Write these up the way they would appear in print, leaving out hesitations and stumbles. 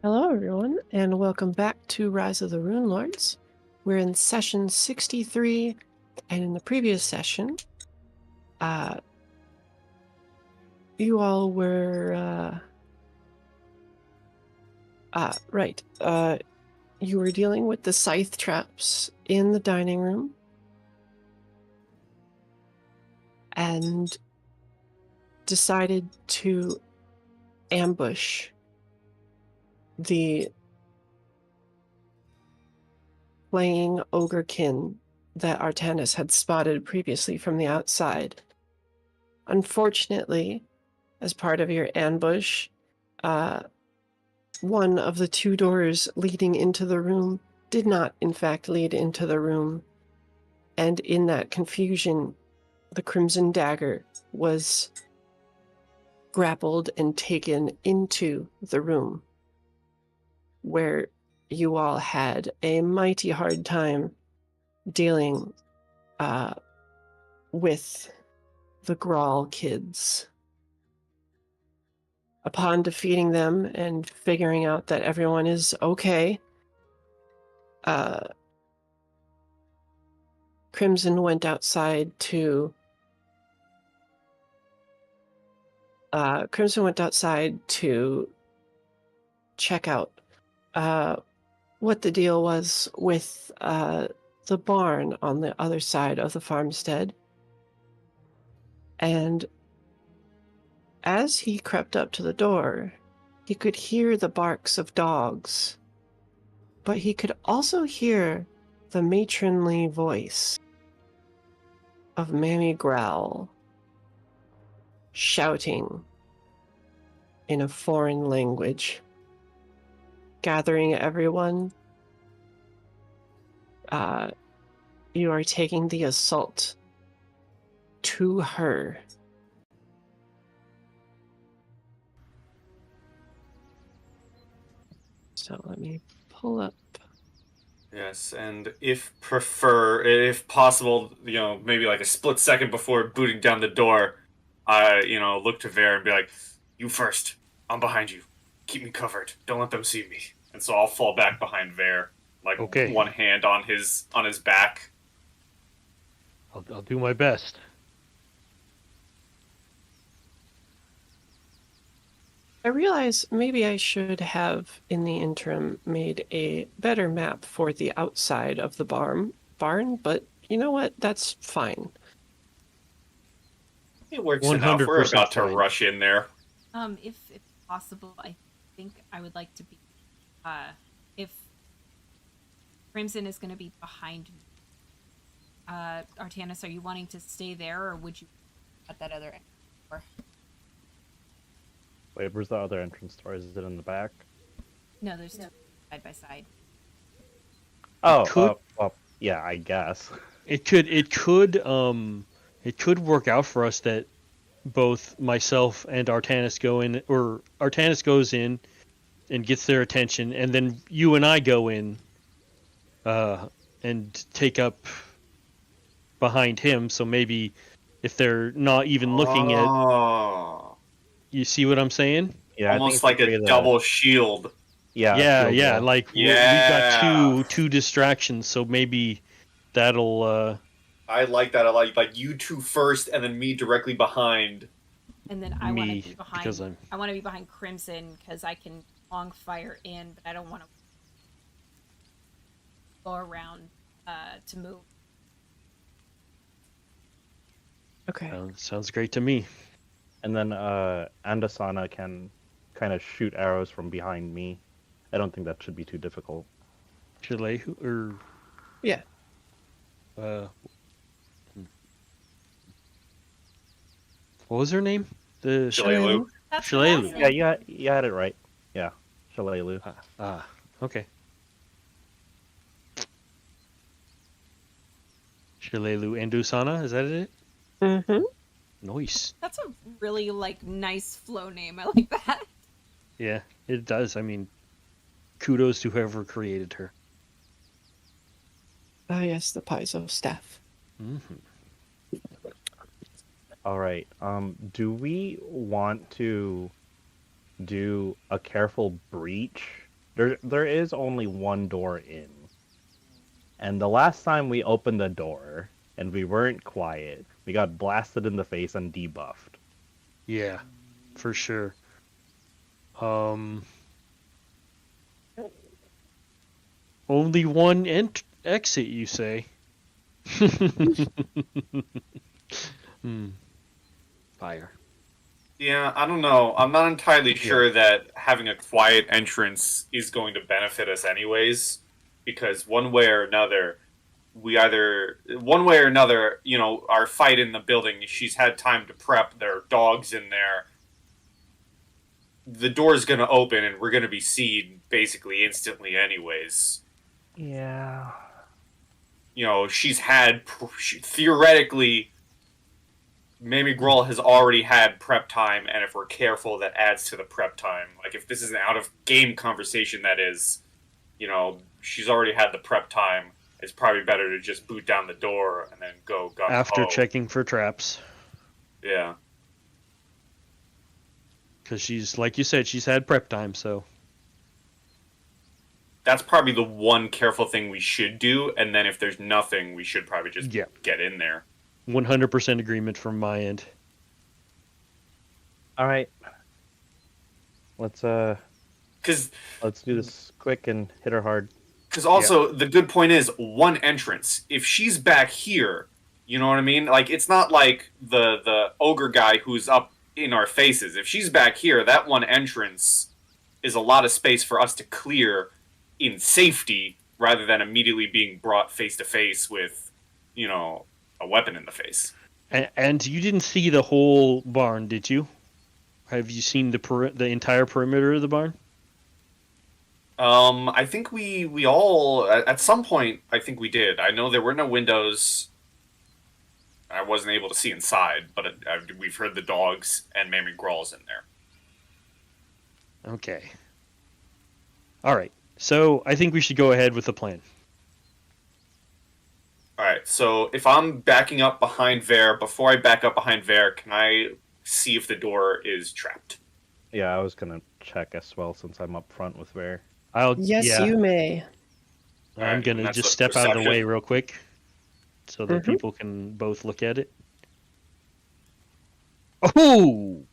Hello, everyone, and welcome back to Rise of the Runelords. We're in session 63, and in the previous session, you all were, you were dealing with the scythe traps in the dining room, and decided to ambush the playing ogrekin that Artanis had spotted previously from the outside. Unfortunately, as part of your ambush, one of the two doors leading into the room did not, in fact, lead into the room. And in that confusion, the Crimson Dagger was grappled and taken into the room, where you all had a mighty hard time dealing with the Grawl kids. Upon defeating them and figuring out that everyone is okay, Crimson went outside to check out what the deal was with the barn on the other side of the farmstead. And as he crept up to the door, he could hear the barks of dogs, but he could also hear the matronly voice of Mammy Growl shouting in a foreign language, gathering everyone. You are taking the assault to her. So let me pull up. Yes, and if possible, maybe like a split second before booting down the door, I, look to Ver and be like, "You first. I'm behind you. Keep me covered. Don't let them see me." And so I'll fall back behind Ver, like Okay. one hand on his back. I'll do my best. I realize maybe I should have, in the interim, made a better map for the outside of the barn, but you know what? That's fine. It works enough. We're 100% about to fine. rush in there. If possible, I think I would like to be, if Crimson is going to be behind me. Artanis, are you wanting to stay there, or would you at that other end? Or... Wait, where's the other entrance door? Is it in the back? No, there's two side by side. Oh, well, yeah, I guess. It could work out for us that both myself and Artanis go in, or Artanis goes in and gets their attention, and then you and I go in and take up behind him. So maybe if they're not even looking at, you see what I'm saying? Yeah, almost like a double shield. Yeah. Like we've got two distractions, so maybe that'll. I like that. I like you two first, and then me directly behind. And then I want to be behind. Because I want to be behind Crimson because I can long fire in, but I don't want to go around to move. Okay. Sounds great to me. And then Andasana can kind of shoot arrows from behind me. I don't think that should be too difficult. Shalehu, or yeah. What was her name? The Shalelu. Shalelu. Yeah, you had it right. Yeah, Shalelu. Okay. Shalelu Andusana, is that it? Mm-hmm. Nice. That's a really nice flow name. I like that. Yeah, it does. I mean, kudos to whoever created her. Ah, yes, the Paizo staff. Mm-hmm. All right. Do we want to do a careful breach There is only one door in. And the last time we opened the door and we weren't quiet, we got blasted in the face and debuffed. Yeah, for sure. Only one exit, you say? Fire. Yeah, I don't know. I'm not entirely Yeah. sure that having a quiet entrance is going to benefit us anyways, because one way or another, our fight in the building, she's had time to prep, there are dogs in there. The door's going to open and we're going to be seen basically instantly anyways. Yeah. Theoretically, Mamie Grohl has already had prep time, and if we're careful, that adds to the prep time. Like, if this is an out-of-game conversation, that is, she's already had the prep time. It's probably better to just boot down the door and then go gung-ho. After checking for traps. Yeah. Because she's, like you said, she's had prep time, so... That's probably the one careful thing we should do, and then if there's nothing, we should probably just get in there. 100% agreement from my end. All right. Let's do this quick and hit her hard. Because also, the good point is one entrance. If she's back here, you know what I mean? Like, it's not like the ogre guy who's up in our faces. If she's back here, that one entrance is a lot of space for us to clear in safety rather than immediately being brought face to face with, a weapon in the face. And you didn't see the whole barn, did you? Have you seen the entire perimeter of the barn? I think we all at some point. I think we did. I know there were no windows. I wasn't able to see inside, but we've heard the dogs and Mamie Grohl's in there. Okay. All right. So I think we should go ahead with the plan. All right. So if I'm backing up behind Vare, before I back up behind Vare, can I see if the door is trapped? Yeah, I was gonna check as well since I'm up front with Vare. Yes, you may. I'm going to just step out of the way real quick so that people can both look at it. Oh!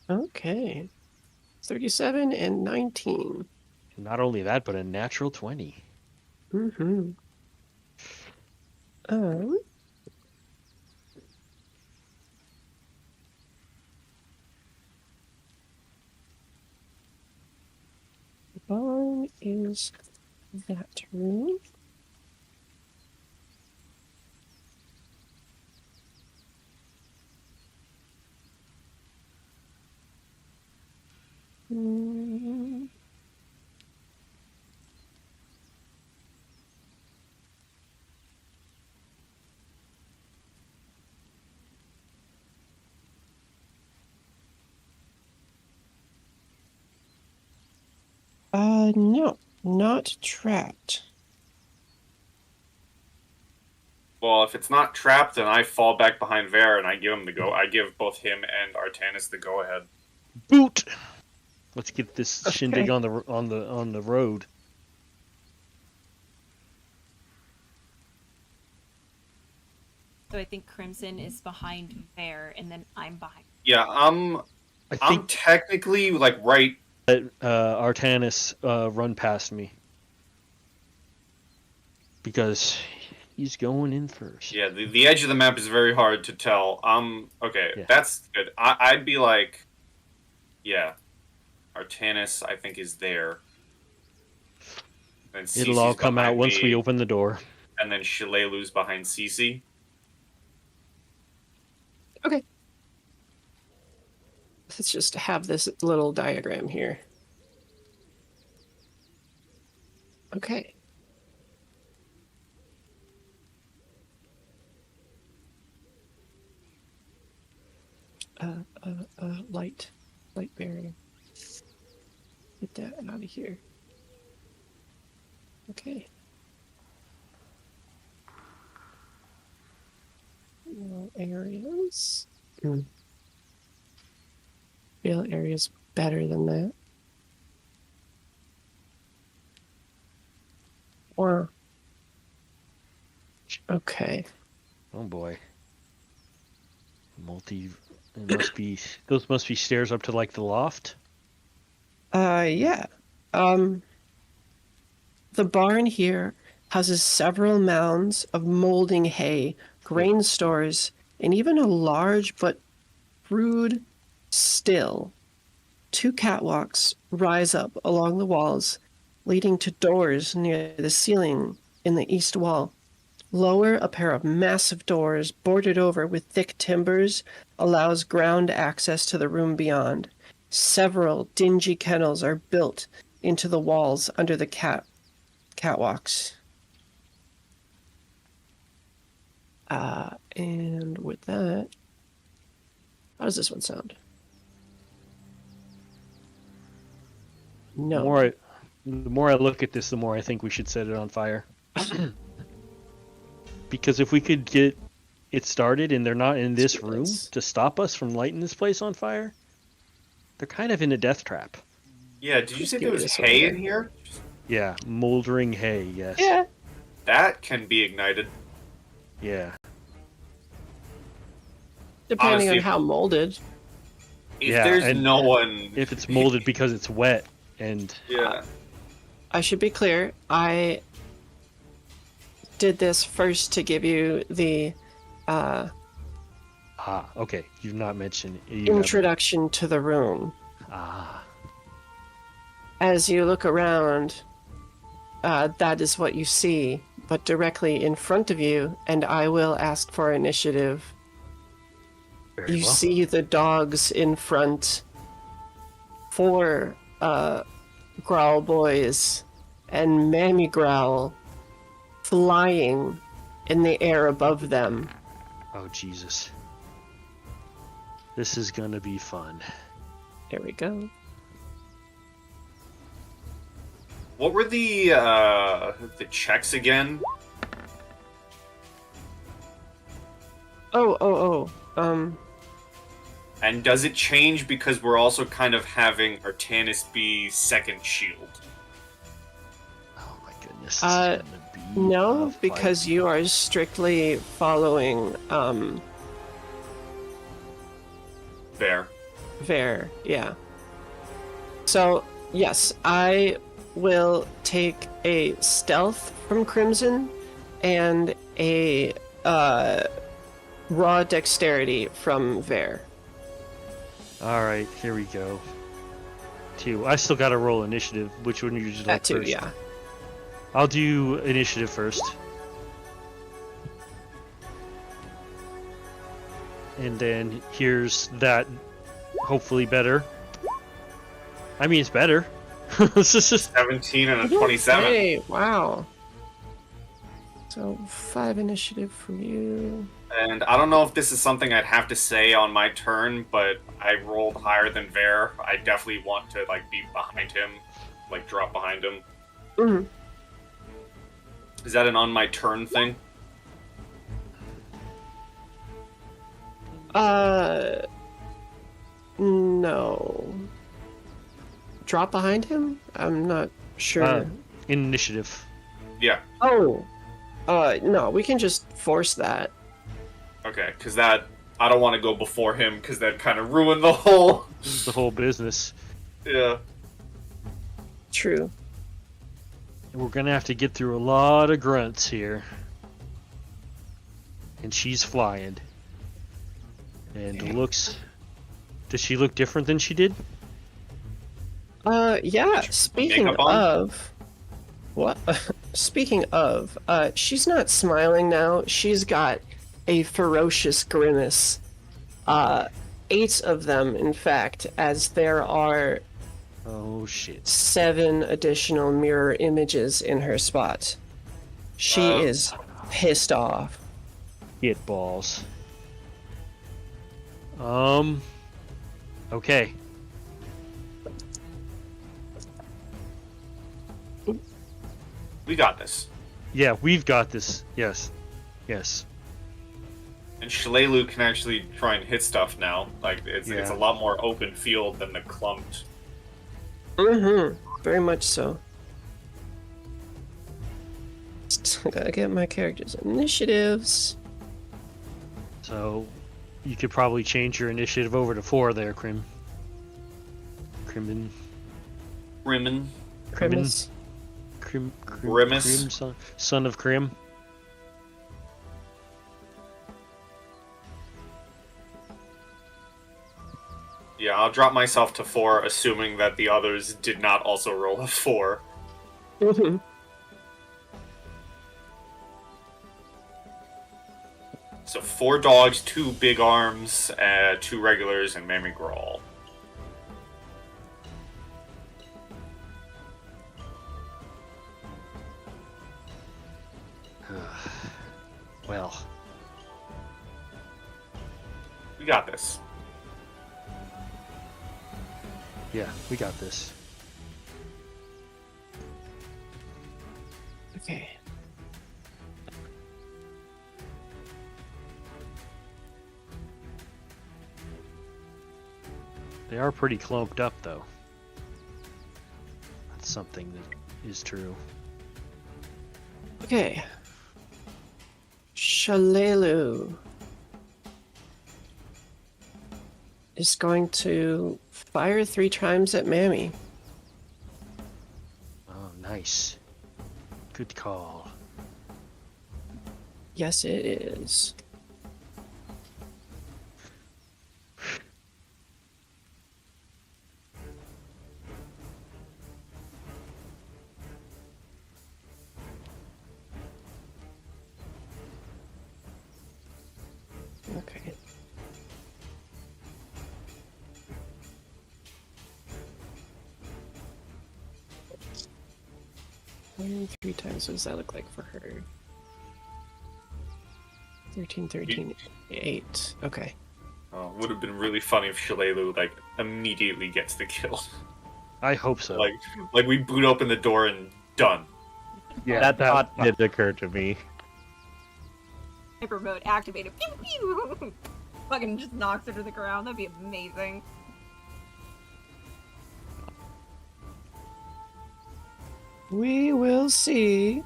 Okay. 37 and 19. Not only that, but a natural 20. Mm-hmm. The barn is that room. No, not trapped. Well, if it's not trapped, then I fall back behind Vare and I give him the go. I give both him and Artanis the go ahead. Boot. Let's get this shindig on the road. So I think Crimson is behind Vare, and then I'm behind. Yeah, I'm technically like right. Artanis run past me because he's going in first. Yeah, the edge of the map is very hard to tell. Okay, Yeah. That's good. I'd be like, yeah, Artanis I think is there. Then It'll all come out once we open the door. And then Shilelu's behind Cece. Okay. Let's just have this little diagram here. Okay. Light barrier. Get that out of here. Okay. Areas. feel area's better than that. Or okay. Oh boy. It must be. Those must be stairs up to like the loft. Yeah. The barn here houses several mounds of molding hay, grain stores, and even a large but rude still. 2 catwalks rise up along the walls, leading to doors near the ceiling in the east wall. Lower, a pair of massive doors, boarded over with thick timbers, allows ground access to the room beyond. Several dingy kennels are built into the walls under the catwalks. And with that, how does this one sound? No. The more I look at this, the more I think we should set it on fire. Because if we could get it started and they're not in this room to stop us from lighting this place on fire, they're kind of in a death trap. Yeah, did you say there give me was this one hay again. in here? Yeah, moldering hay, yes. Yeah. That can be ignited. Yeah. Depending Honestly, on how molded. If Yeah, there's and no one... If it's molded because it's wet and Yeah. I should be clear. I did this first to give you the okay, you've not mentioned introduction to the room. As you look around, that is what you see, but directly in front of you, and I will ask for initiative. Very You well. see the dogs in front, 4 Growl Boys and Mammy Growl flying in the air above them. Oh Jesus. This is gonna be fun. There we go. What were the checks again? And does it change because we're also kind of having Artanis be second shield? Oh my goodness. This is gonna be No, a fight. because you are strictly following Fair. Ver, yeah. So, yes, I will take a stealth from Crimson and a raw dexterity from Ver. Alright, here we go. 2. I still gotta roll initiative. Which one would you like That too, first? yeah. I'll do initiative first. And then here's that, hopefully better. I mean, it's better. It's just 17 and a 27. Hey, wow. So 5 initiative from you. And I don't know if this is something I'd have to say on my turn, but I rolled higher than Ver. I definitely want to be behind him, drop behind him. Mhm. Is that an on my turn thing? No. Drop behind him? I'm not sure. initiative. Yeah. Oh. No, we can just force that. Okay, because I don't want to go before him, because that kind of ruined the whole... The whole business. Yeah. True. We're gonna have to get through a lot of grunts here. And she's flying. And looks... Does she look different than she did? Yeah, speaking makeup on? of... What? Speaking of, she's not smiling now. She's got a ferocious grimace. 8 of them, in fact, as there are Oh shit. 7 additional mirror images in her spot. She is pissed off. Get balls. Okay. We got this. Yeah, we've got this. Yes. Yes. And Shalelu can actually try and hit stuff now. Like, it's a Yeah. lot more open field than the clumped. Mm-hmm. Very much so. I gotta get my characters' initiatives. So you could probably change your initiative over to 4 there, Crimbin. Rimmin. Grimace. Crim, son of Crim. Yeah, I'll drop myself to 4, assuming that the others did not also roll a 4. Mm-hmm. So 4 dogs, 2 big arms, 2 regulars, and Mammy Grawl. Well, We got this. yeah, we got this. Okay. They are pretty clumped up, though. That's something that is true. Okay. Shalelu is going to fire 3 times at Mammy. Oh, nice. Good call. Yes, it is. Okay. Firing 3 times. What does that look like for her? 13, 8. Okay. Would have been really funny if Shalelu, like, immediately gets the kill. I hope so. Like we boot open the door and done. yeah, That thought did occur to me. Hyper mode activated. Pew pew! Fucking just knocks her to the ground. That'd be amazing. We will see.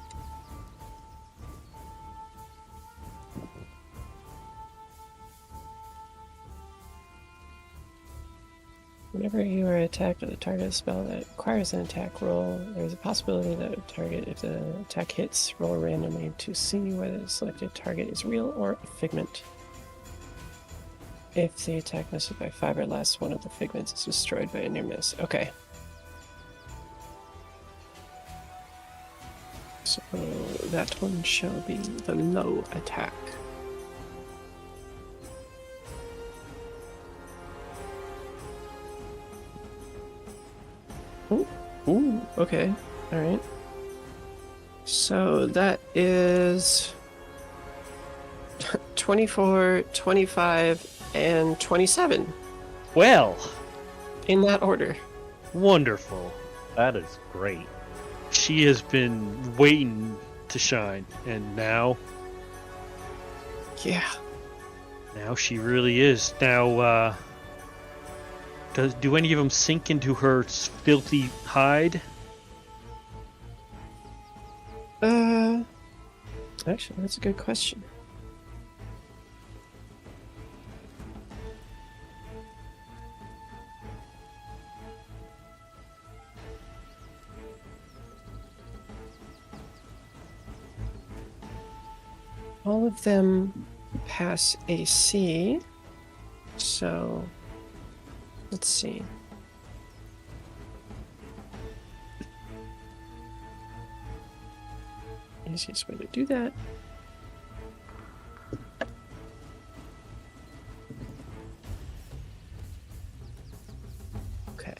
Whenever you are attacked with a target spell that requires an attack roll, there is a possibility that a target, if the attack hits, roll randomly to see whether the selected target is real or a figment. If the attack misses by 5 or less, one of the figments is destroyed by a near miss. Okay. So that one shall be the low attack. Ooh, okay. Alright. So that is 24, 25, and 27 Well, in that order. wonderful. That is great. She has been waiting to shine, and now Yeah. she really is. Now, do any of them sink into her filthy hide? Actually, that's a good question. All of them pass AC, so let's see. Easiest way to do that. Okay.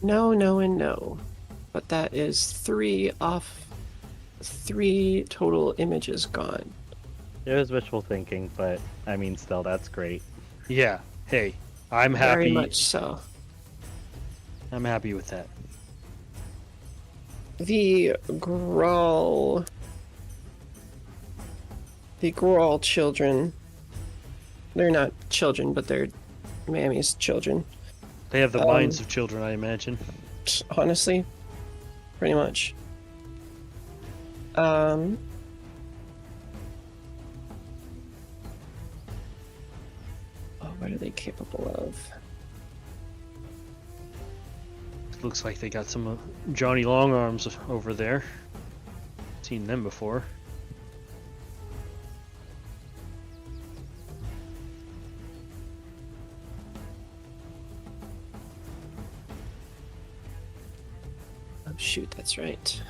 No, no, and no. But that is 3 off. 3 total images gone. It was wishful thinking, but I mean, still, that's great. Yeah. Hey, I'm happy. Very much so. I'm happy with that. The Grawl children. They're not children, but they're Mammy's children. They have the minds of children, I imagine. Honestly, pretty much. What are they capable of? Looks like they got some Johnny Longarms over there. Seen them before. Oh shoot, that's right.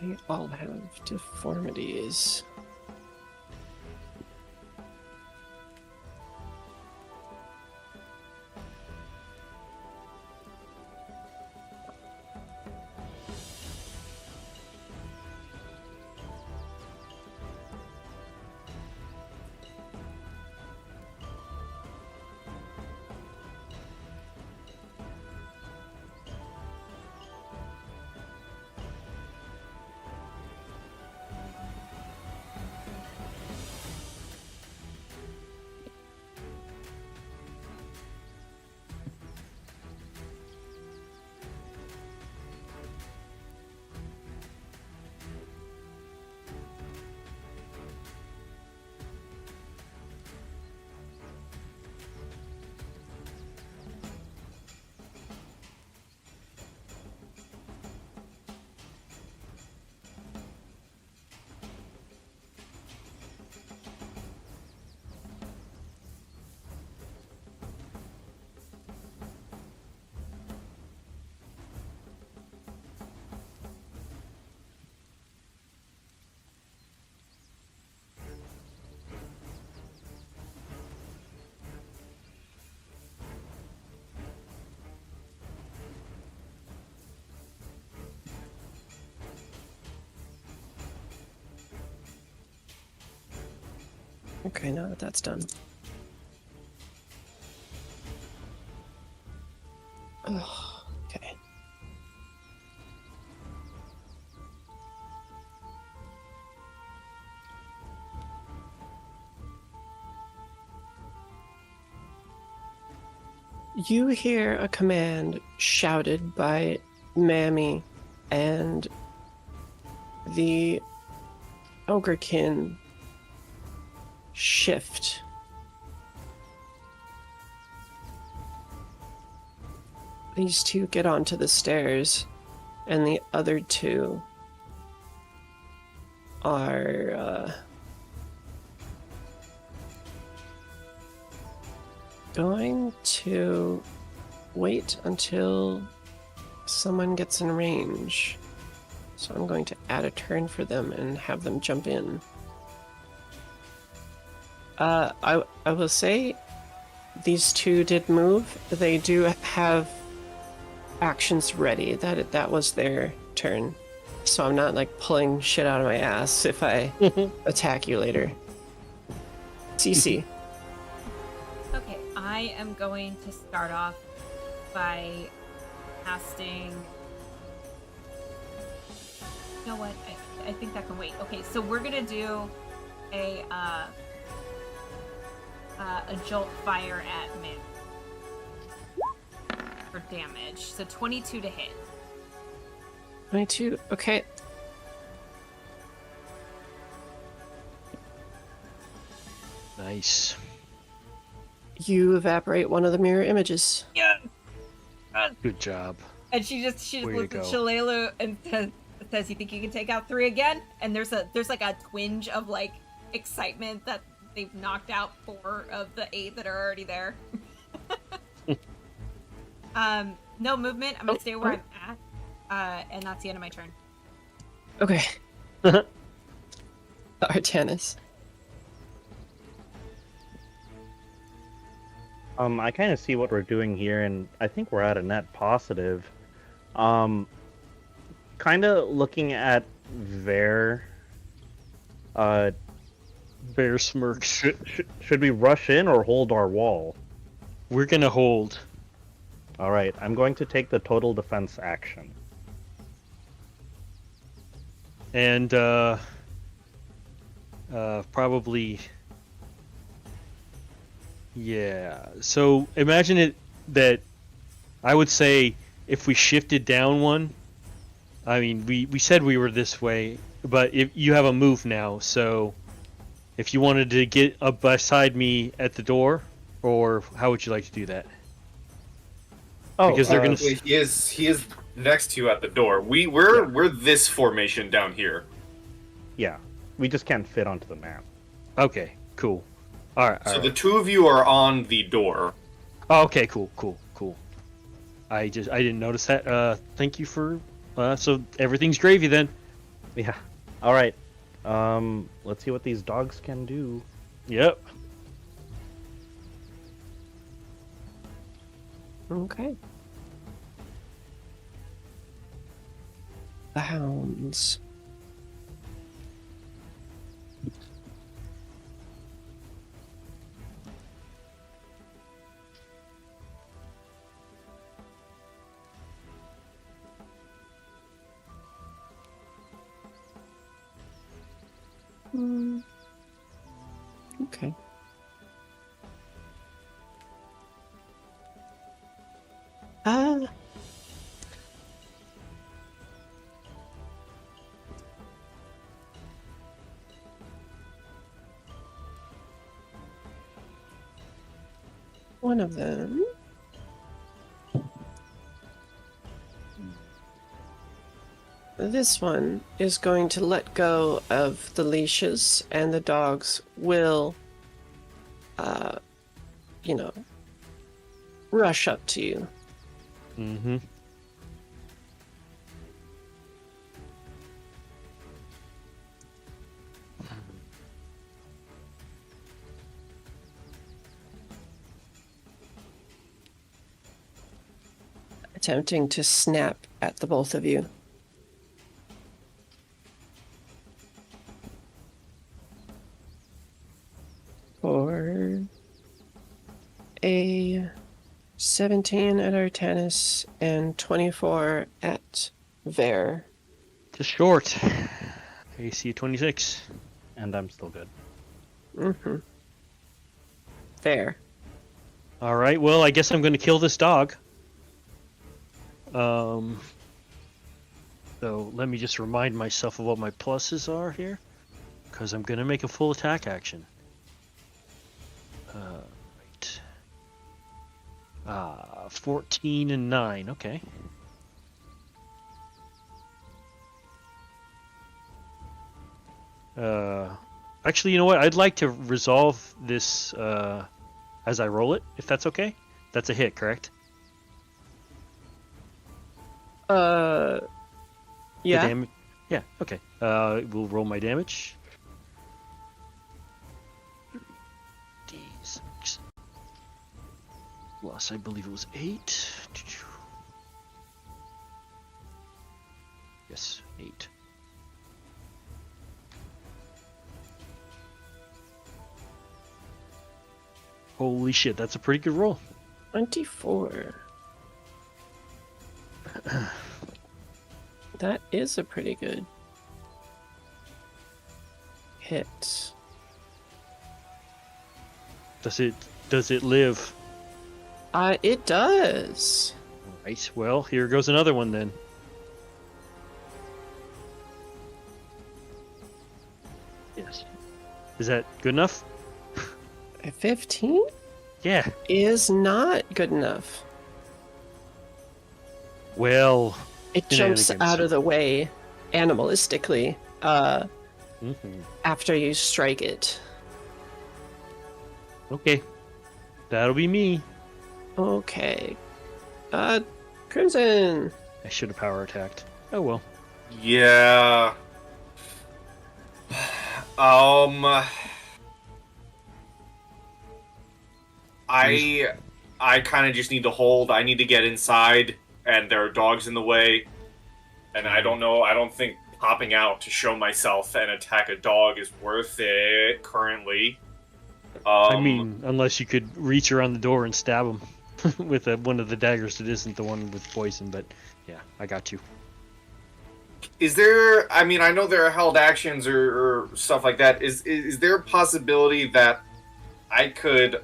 They all have deformities. Okay, now that that's done. Oh, okay. You hear a command shouted by Mammy and the Ogrekin shift. These two get onto the stairs, and the other two are going to wait until someone gets in range. So I'm going to add a turn for them and have them jump in. I will say these two did move. They do have actions ready. That was their turn. So I'm not like pulling shit out of my ass if I attack you later. CC. Okay, I am going to start off by casting. You know what? I think that can wait. Okay, so we're gonna do a jolt fire at Min for damage. So 22 to hit. 22. Okay. Nice. You evaporate one of the mirror images. Yeah. Good job. And she just Way to looked at go. Shalelu and says, "You think you can take out 3 again?" And there's like a twinge of like excitement that they've knocked out 4 of the 8 that are already there. No movement. I'm gonna stay where I'm at, and that's the end of my turn. Okay. Artanis. I kind of see what we're doing here, and I think we're at a net positive. Kind of looking at Ver Uh, Bear smirks. should we rush in or hold our wall? We're gonna hold. All right, I'm going to take the total defense action. And probably, yeah. So imagine it that I would say if we shifted down one. I mean, we said we were this way, but if you have a move now, so if you wanted to get up beside me at the door, or how would you like to do that? Oh, Because they're gonna. He is next to you at the door. We're this formation down here. Yeah, we just can't fit onto the map. Okay, cool. All right. So the two of you are on the door. Oh, okay, cool. I didn't notice that. Thank you for. So everything's gravy then. Yeah. All right. Let's see what these dogs can do. Yep. Okay. The hounds. Okay. Ah. One of them. This one is going to let go of the leashes, and the dogs will, rush up to you. Mm-hmm. Attempting to snap at the both of you. For a 17 at Artanis and 24 at Ver. Just short. AC 26. And I'm still good. Mm-hmm. Fair. All right. Well, I guess I'm going to kill this dog. So let me just remind myself of what my pluses are here, because I'm going to make a full attack action. Right. 14 and 9. Okay. Actually, you know what? I'd like to resolve this as I roll it, if that's okay. That's a hit, correct? Yeah. The yeah, okay. We'll roll my damage. D6. Plus, I believe it was 8. Yes, 8. Holy shit, that's a pretty good roll. 24. That is a pretty good hit. Does it live? It does. Right. Well, here goes another one then. Yes. Is that good enough? A 15 Yeah. is not good enough. Well, It jumps Shenanigans. out of the way animalistically after you strike it. Okay. That'll be me. Okay. Crimson. I should have power attacked. Oh well. Yeah. I kind of just need to hold. I need to get inside, and there are dogs in the way, and I don't know. I don't think popping out to show myself and attack a dog is worth it currently. I mean, unless you could reach around the door and stab him with one of the daggers that isn't the one with poison, but yeah, I got you. is there? I mean, I know there are held actions or stuff like that. Is there a possibility that I could,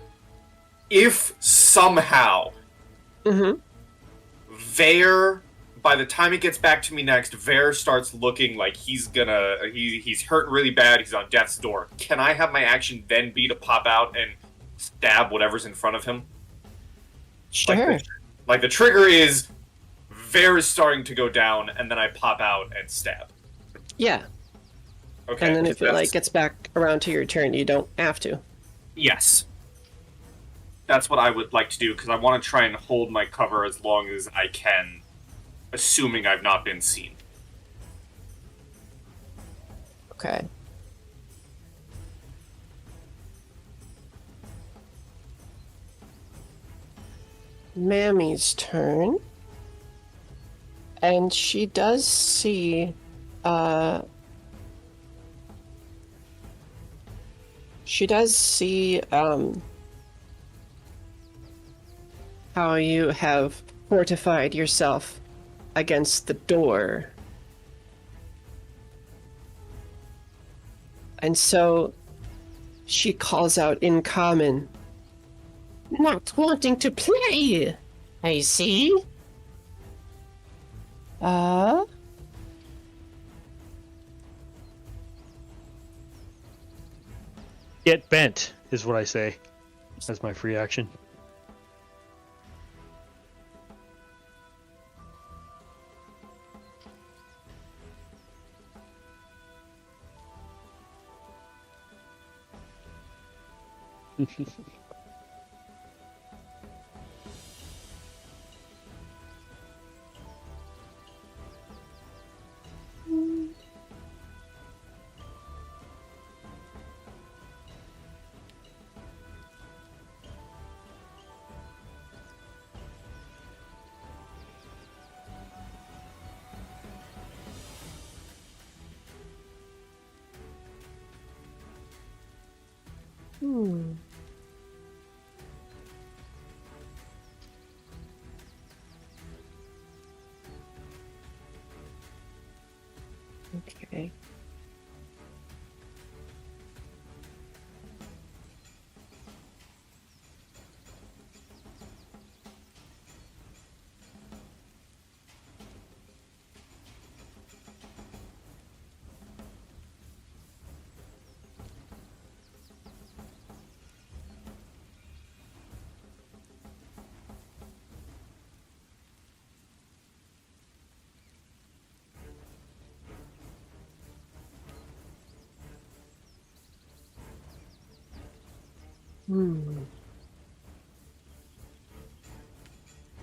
if somehow, Vare, by the time it gets back to me next, Vare starts looking like he's hurt really bad, he's on death's door. Can I have my action then be to pop out and stab whatever's in front of him? Sure. Like the trigger is Vare is starting to go down, and then I pop out and stab. Yeah. Okay. And then if it gets back around to your turn, you don't have to. Yes. That's what I would like to do, because I want to try and hold my cover as long as I can, assuming I've not been seen. Okay. Mammy's turn. And she does see, how you have fortified yourself against the door. And so she calls out in common, "Not wanting to play, I see. Get bent is what I say. That's my free action. Okay.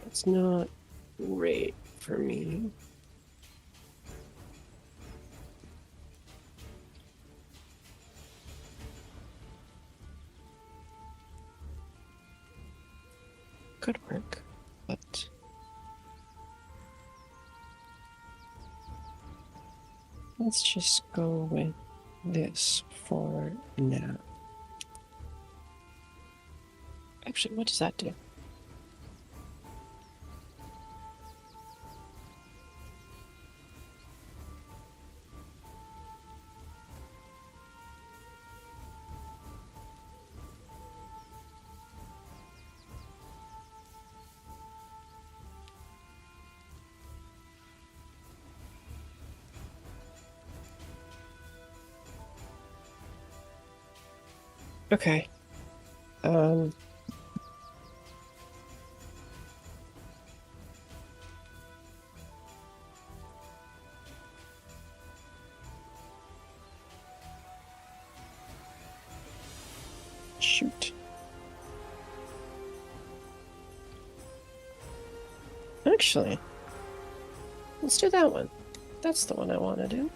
That's not great for me. Could work, but let's just go with this for now. Actually, what does that do? Okay. Shoot. Actually, let's do that one. That's the one I want to do.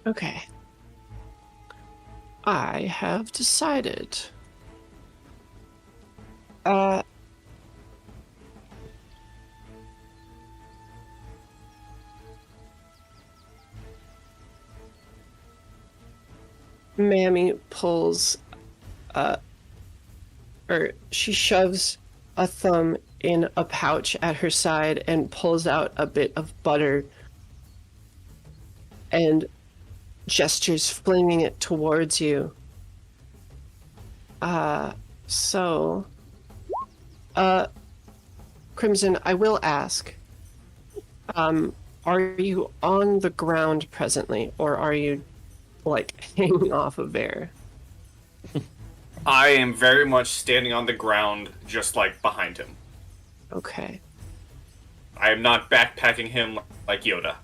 Okay. I have decided. Mammy pulls, or she shoves a thumb in a pouch at her side and pulls out a bit of butter and gestures, flinging it towards you. Crimson, I will ask, are you on the ground presently, or are you, like, hanging off a bear? I am very much standing on the ground, just like behind him. Okay. I am not backpacking him like Yoda.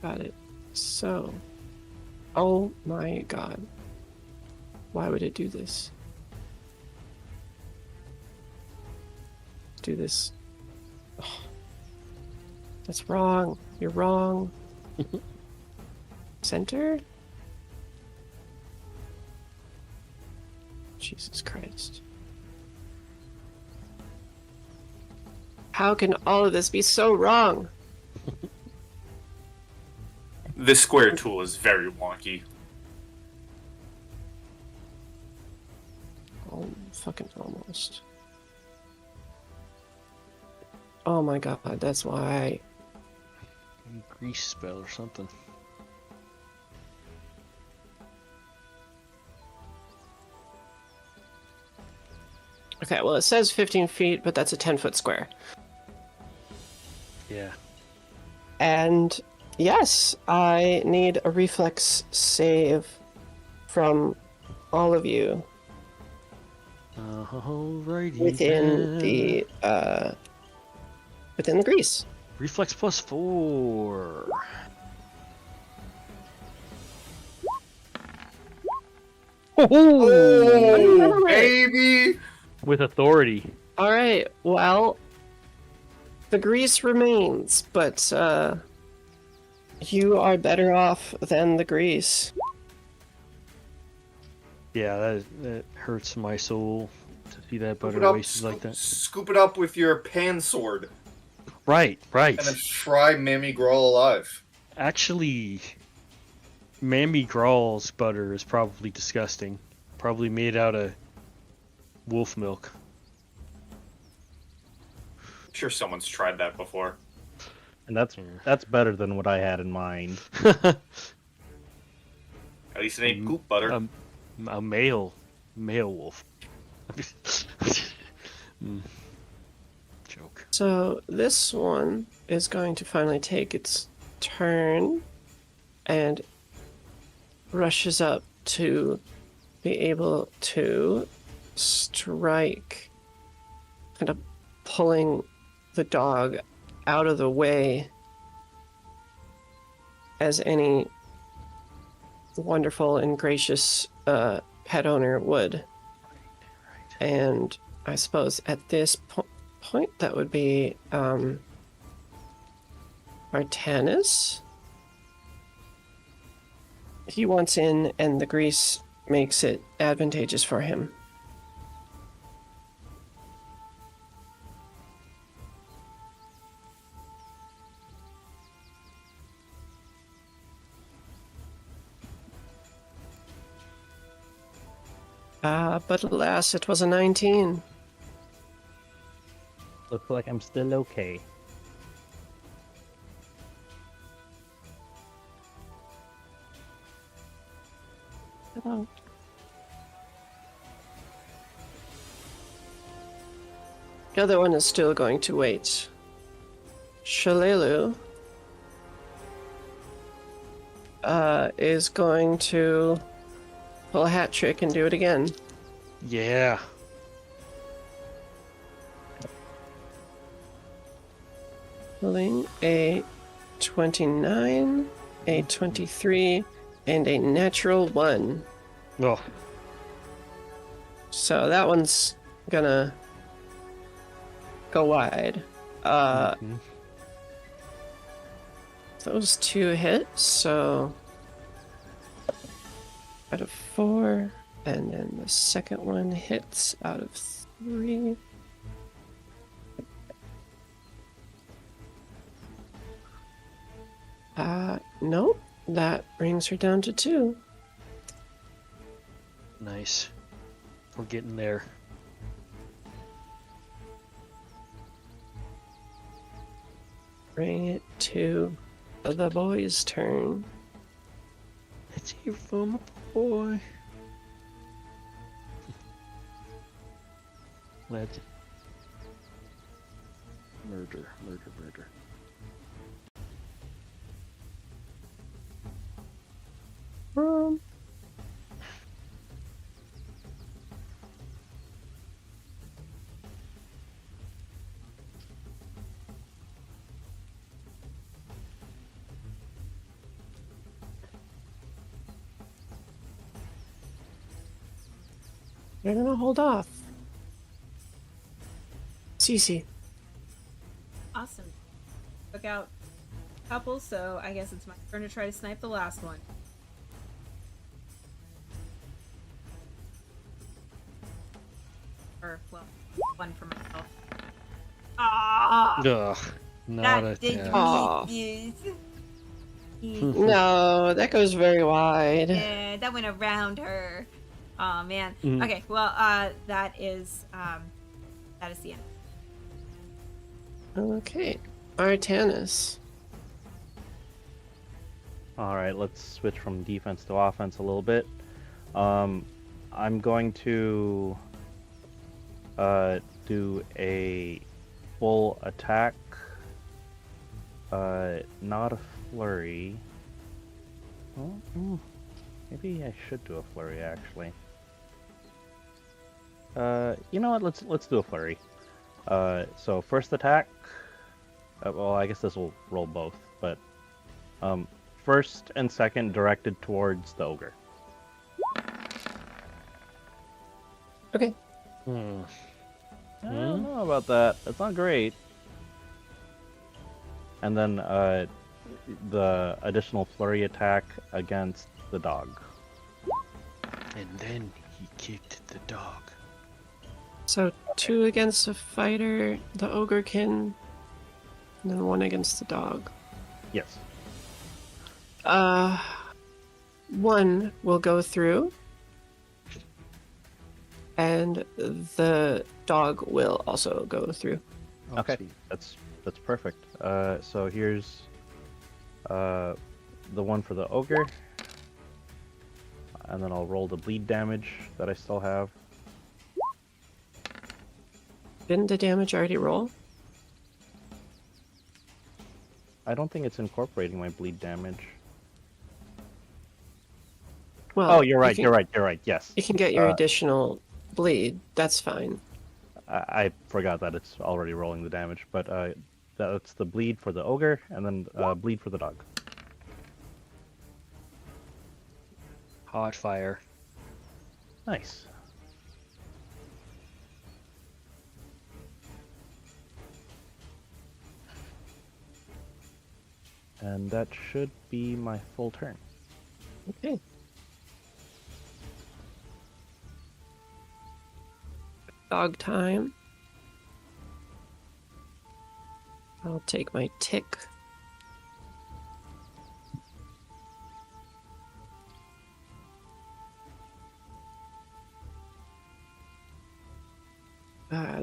Got it. So, oh my god. Why would it do this? Do this. Oh, that's wrong. You're wrong. Center? Jesus Christ. How can all of this be so wrong? This square tool is very wonky. Oh, fucking almost. Oh my god, that's why. Grease spell or something. Okay, well, it says 15 feet, but that's a 10-foot square. Yeah. And yes, I need a reflex save from all of you Alrighty. within the grease. Reflex +4. Oh, baby! With authority. All right. Well, the grease remains, but you are better off than the grease. Yeah, that hurts my soul to see that Scoop it butter up, wasted like that. Scoop it up with your pan sword. Right. And then fry Mammy Growl alive. Actually, Mammy Grawl's butter is probably disgusting. Probably made out of wolf milk. I'm sure someone's tried that before. And that's better than what I had in mind. At least it ain't goop butter. A male wolf. Joke. So this one is going to finally take its turn and rushes up to be able to strike, kind of pulling the dog out of the way as any wonderful and gracious pet owner would. And I suppose at this point that would be Artanis. He wants in, and the grease makes it advantageous for him. But alas, it was a 19. Looks like I'm still okay. Hello. The other one is still going to wait. Shalelu is going to pull a hat trick and do it again. Yeah. Rolling a 29, a 23, and a natural 1. Oh. So that one's gonna go wide. Those 2 hit, so out of 4, and then the second one hits out of 3. Nope. That brings her down to 2. Nice. We're getting there. Bring it to the boy's turn. Let's hear from a boy. Let's murder. You're gonna hold off. Cece. Awesome. Took out a couple, so I guess it's my turn to try to snipe the last one. Or, well, one for myself. Ah! Ugh. Not a That did yeah. Aw. misuse. No, that goes very wide. Yeah, that went around her. Oh man. Mm. Okay, well, that is the end. Okay. Artanis. All right, let's switch from defense to offense a little bit. I'm going to do a full attack. Not a flurry. Well, maybe I should do a flurry actually. You know what? Let's do a flurry. So first attack. Well, I guess this will roll both, but first and second directed towards the ogre. Okay. Hmm. I don't know about that. That's not great. And then the additional flurry attack against the dog. And then he kicked the dog. So 2 against the fighter, the ogrekin, and then 1 against the dog. Yes. 1 will go through, and the dog will also go through. Oh, Okay, sweet. that's perfect. So here's the one for the ogre, and then I'll roll the bleed damage that I still have. Didn't the damage already roll? I don't think it's incorporating my bleed damage. Well, Oh, you're right. you You're right. Yes, can get your additional bleed. That's fine. I forgot that it's already rolling the damage, but that's the bleed for the ogre, and then bleed for the dog. Hot fire. Nice. And that should be my full turn. Okay. Dog time. I'll take my tick.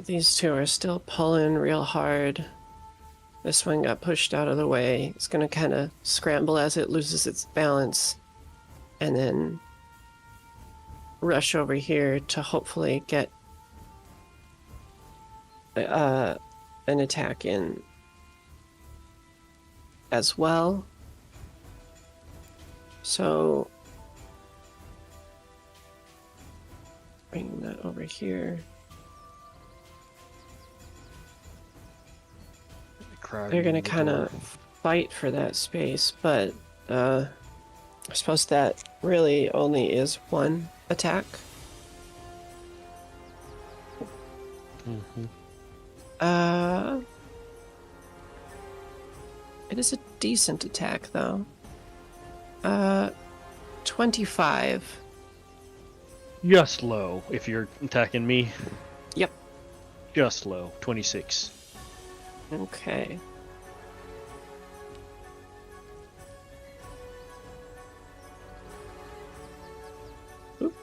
These 2 are still pulling real hard. This one got pushed out of the way. It's going to kind of scramble as it loses its balance, and then rush over here to hopefully get an attack in as well. So bring that over here. They're gonna kind of fight for that space, but I suppose that really only is 1 attack. Mm-hmm. It is a decent attack, though. 25. Just low if you're attacking me. Yep. Just low. 26. Okay. Oop.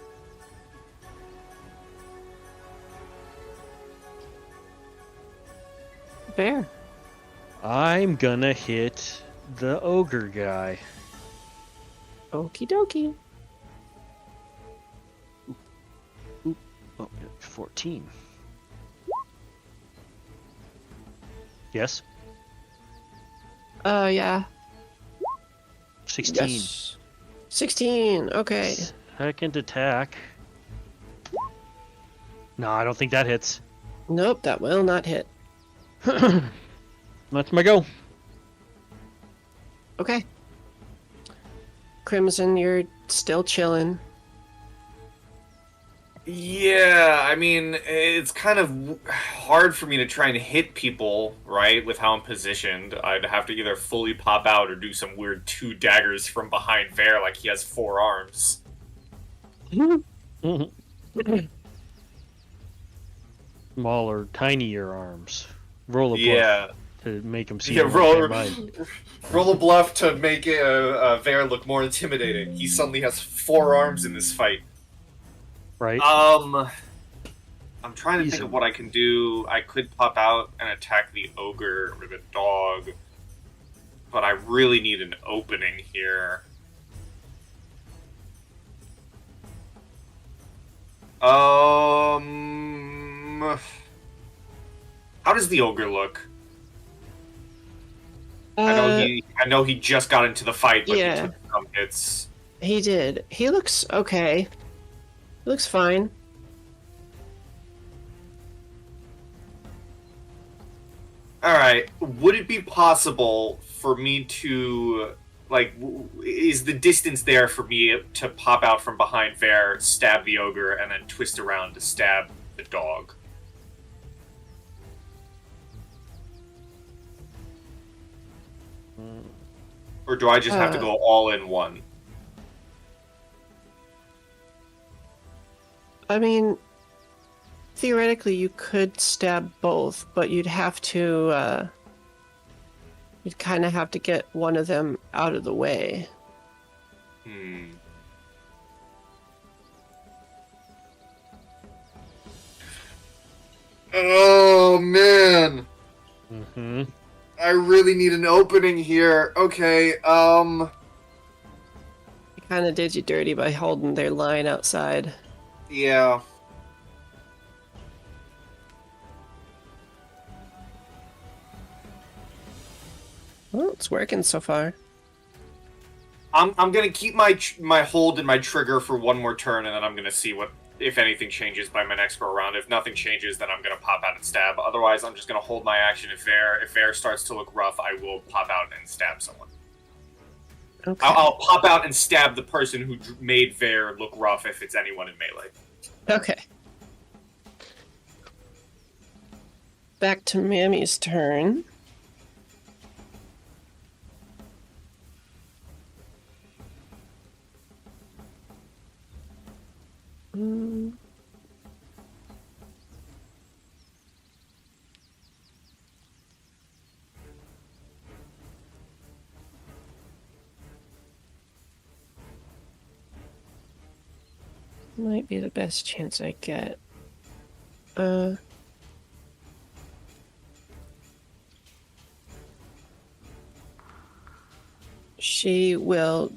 Bear. I'm gonna hit the ogre guy. Okie dokie. Oh, 14. Yes. Yeah. 16. Yes. 16. Okay. Second attack. No, I don't think that hits. Nope, that will not hit. That's my go. Okay. Crimson, you're still chilling. Yeah, I mean, it's kind of hard for me to try and hit people, right, with how I'm positioned. I'd have to either fully pop out or do some weird 2 daggers from behind Vare like he has 4 arms. Smaller, tinier arms. Roll a bluff Yeah. to make him see. Yeah, roll. roll a bluff to make Vare look more intimidating. He suddenly has 4 arms in this fight. Right. I'm trying to think Easy. of what I can do. I could pop out and attack the ogre or the dog, but I really need an opening here. How does the ogre look? I know he just got into the fight, but yeah. he took some hits. He did. He looks okay. He looks fine. Alright, would it be possible for me to, like, is the distance there for me to pop out from behind Vare, stab the ogre, and then twist around to stab the dog? Or do I just have to go all in one? I mean, theoretically, you could stab both, but you'd have to, you'd kind of have to get one of them out of the way. Oh, man. Mm-hmm. I really need an opening here. Okay, He kind of did you dirty by holding their line outside. yeah. Well, it's working so far. I'm gonna keep my hold and my trigger for one more turn, and then I'm gonna see what, if anything changes by my next go around. If nothing changes, then I'm gonna pop out and stab. Otherwise, I'm just gonna hold my action. If Vare starts to look rough, I will pop out and stab someone. Okay. I'll pop out and stab the person who made Vare look rough if it's anyone in melee. Okay. Back to Mammy's turn. Might be the best chance I get. She will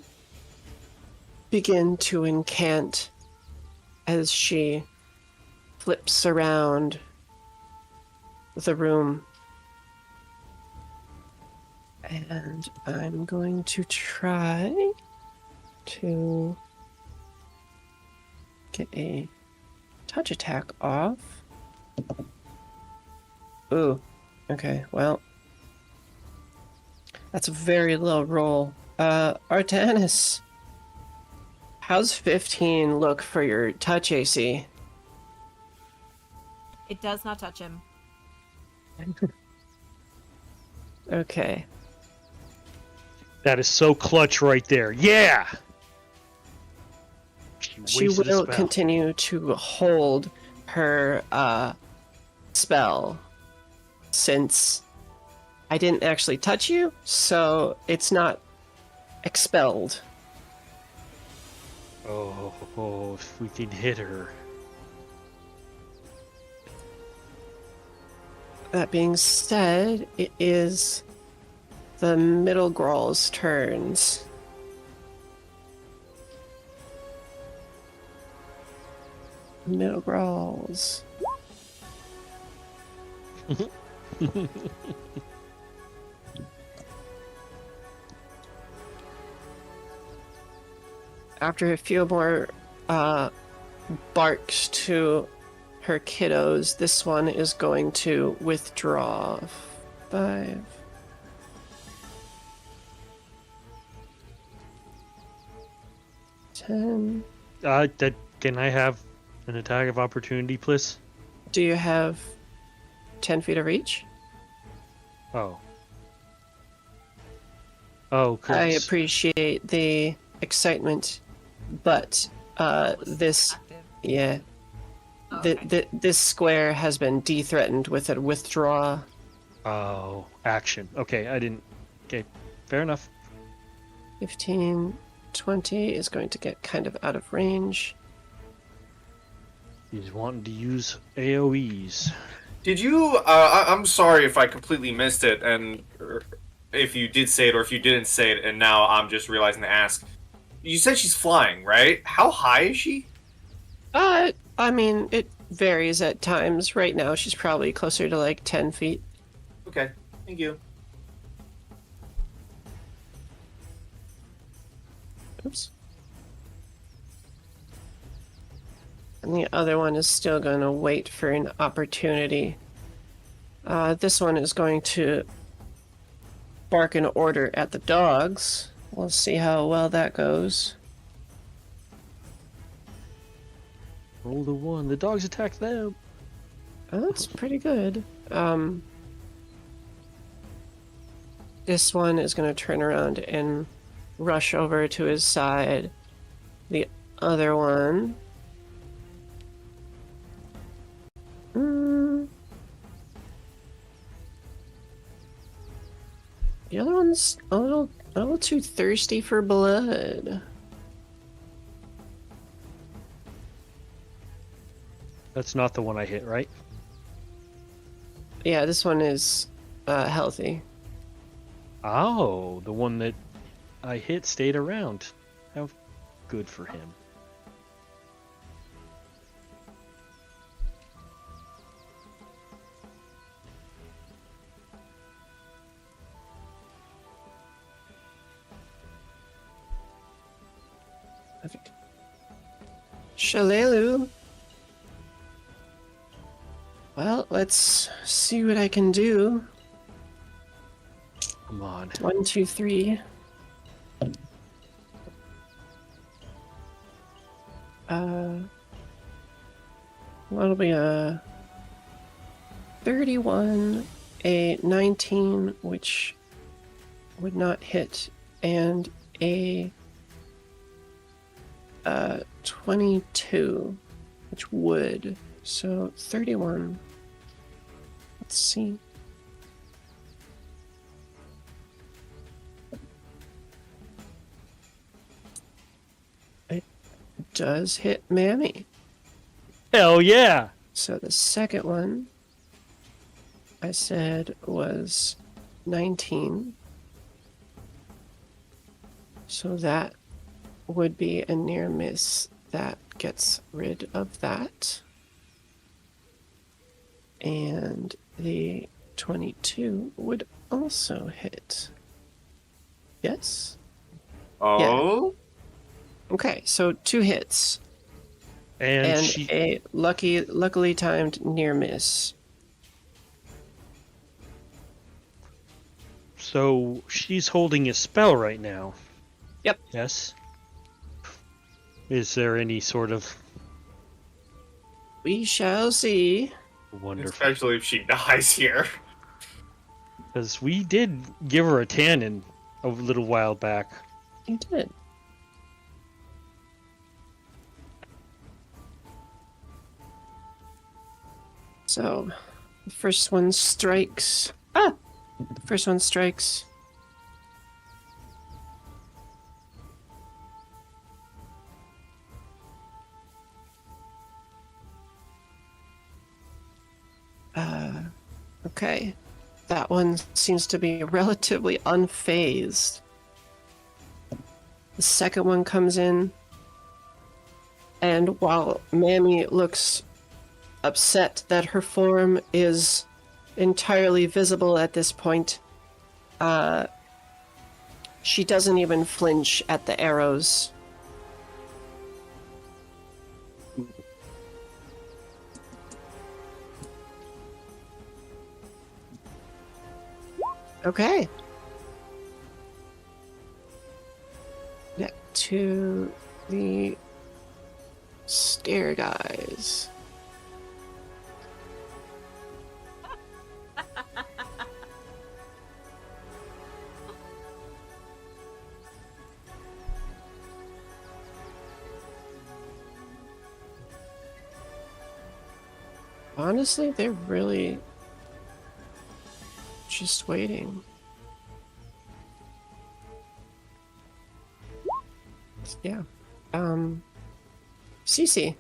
begin to incant as she flips around the room. And I'm going to try to get a touch attack off. Ooh, okay, well, that's a very low roll. Artanis, how's 15 look for your touch AC? It does not touch him. Okay. That is so clutch right there. Yeah! She wasted a will spell. continue to hold her spell since I didn't actually touch you, so it's not expelled. Oh, if we can hit her. That being said, it is the middle Growl's turns. Middle Growls. After a few more barks to her kiddos, this one is going to withdraw 5. Ten. Can I have an attack of opportunity, please? Do you have 10 feet of reach? Oh, I Chris. appreciate the excitement, but this, Active. yeah, Oh, th- okay. th- this square has been de-threatened with a withdraw. Oh, action. Okay, I didn't. Okay, fair enough. 15, 20 is going to get kind of out of range. He's wanting to use AoEs. Did you? I'm sorry if I completely missed it, and if you did say it or if you didn't say it, and now I'm just realizing to ask. You said she's flying, right? How high is she? I mean, it varies at times. Right now, she's probably closer to like 10 feet. Okay, thank you. Oops. And the other one is still going to wait for an opportunity. This one is going to bark an order at the dogs. We'll see how well that goes. Roll the 1. The dogs attack them. Oh, that's pretty good. This one is going to turn around and rush over to his side. The other one... The other one's a little too thirsty for blood. That's not the one I hit, right? Yeah, this one is healthy. Oh, the one that I hit stayed around. How good for him. Perfect. Shalelu. Well, let's see what I can do. Come on. 1, 2, 3. That'll be a 31, a 19, which would not hit, and a 22, which would. So 31. Let's see. It does hit Mammy. Hell yeah! So the second one I said was 19. So that would be a near miss. That gets rid of that. And the 22 would also hit. Yes? Oh, Okay, so 2 hits. And, And she. a luckily timed near miss. So she's holding a spell right now. Yep. Yes. Is there any sort of We shall see. wonderful? especially if she dies here. Because we did give her a 10 and a little while back. You did. So, the first one strikes. The first one strikes. Okay. That one seems to be relatively unfazed. The second one comes in, and while Mammy looks upset that her form is entirely visible at this point, she doesn't even flinch at the arrows. Okay. Back to the stair guys. Honestly, they're really just waiting. Yeah. Cece.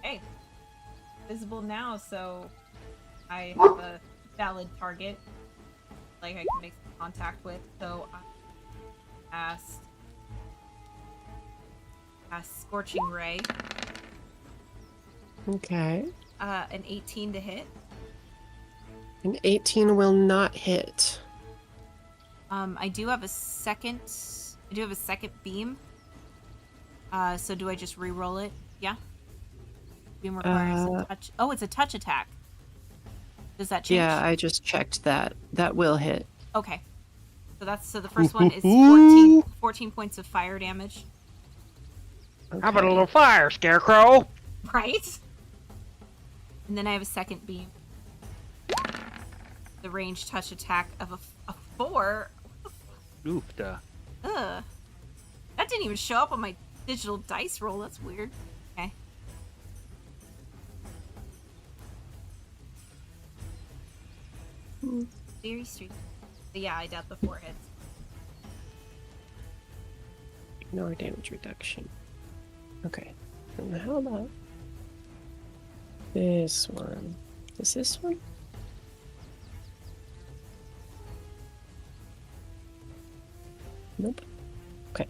Hey, visible now, so I have a valid target, like I can make some contact with. So I cast Scorching Ray. Okay. An 18 to hit. An 18 will not hit. I do have a second beam. So do I just re-roll it? Yeah. Beam requires a touch. Oh, it's a touch attack. Does that change? Yeah, I just checked that. That will hit. Okay. So the first one is 14 points of fire damage. Okay. How about a little fire, Scarecrow? Right? And then I have a second beam. The range touch attack of a 4. Oof, duh. Ugh. That didn't even show up on my digital dice roll. That's weird. Okay. Very strange. But yeah, I doubt the 4 hits. Ignore damage reduction. Okay. And how about this one? Is this one? Nope. Okay.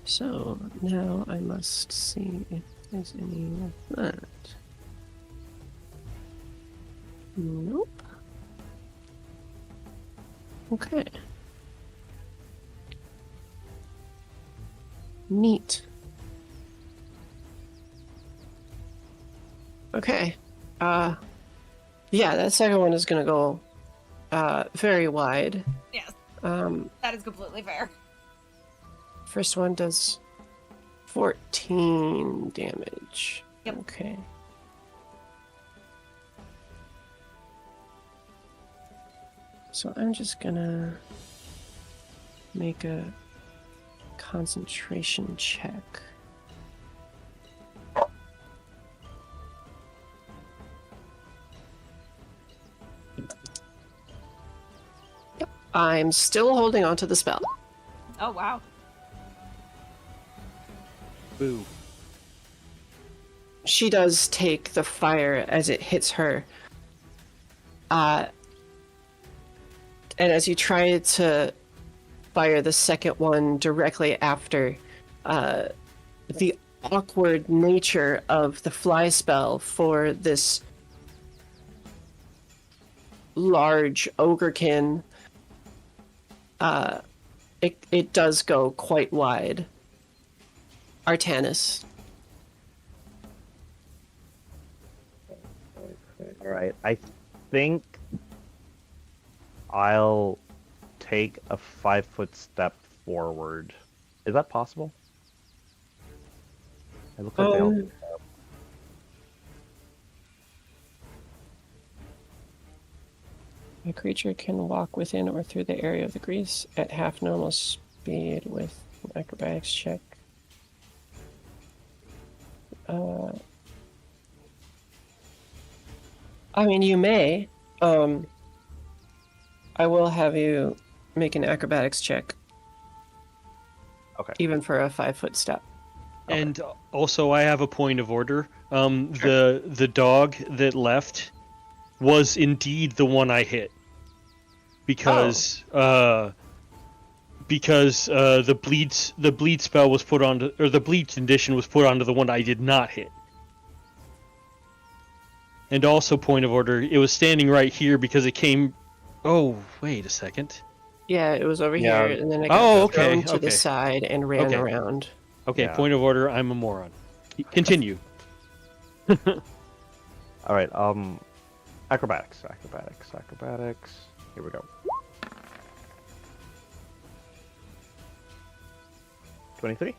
So now I must see if there's any of that. Nope. Okay. Neat. Okay. Yeah, that second one is gonna go very wide. Yes, Um, that is completely fair. First one does 14 damage. Yep. Okay. So I'm just gonna make a concentration check. Yep. I'm still holding on to the spell. Oh, wow. Boo. She does take the fire as it hits her. And as you try to fire the second one directly after, the awkward nature of the fly spell for this large ogrekin, it does go quite wide. Artanis. All right. I think I'll take a 5-foot step forward. Is that possible? I look like they all. A creature can walk within or through the area of the grease at half normal speed with an acrobatics check. I mean, you may. I will have you make an acrobatics check, Okay. even for a 5-foot step. Okay. And also, I have a point of order. The dog that left was indeed the one I hit because the bleed spell was put on, or the bleed condition was put onto the one I did not hit. And also, point of order, it was standing right here because it came. Oh, wait a second. Yeah, it was over Yeah. here, and then it Oh, got thrown to okay. the side and ran Okay. around. Okay, Yeah. point of order. I'm a moron. Continue. All right. Acrobatics. Here we go. 23.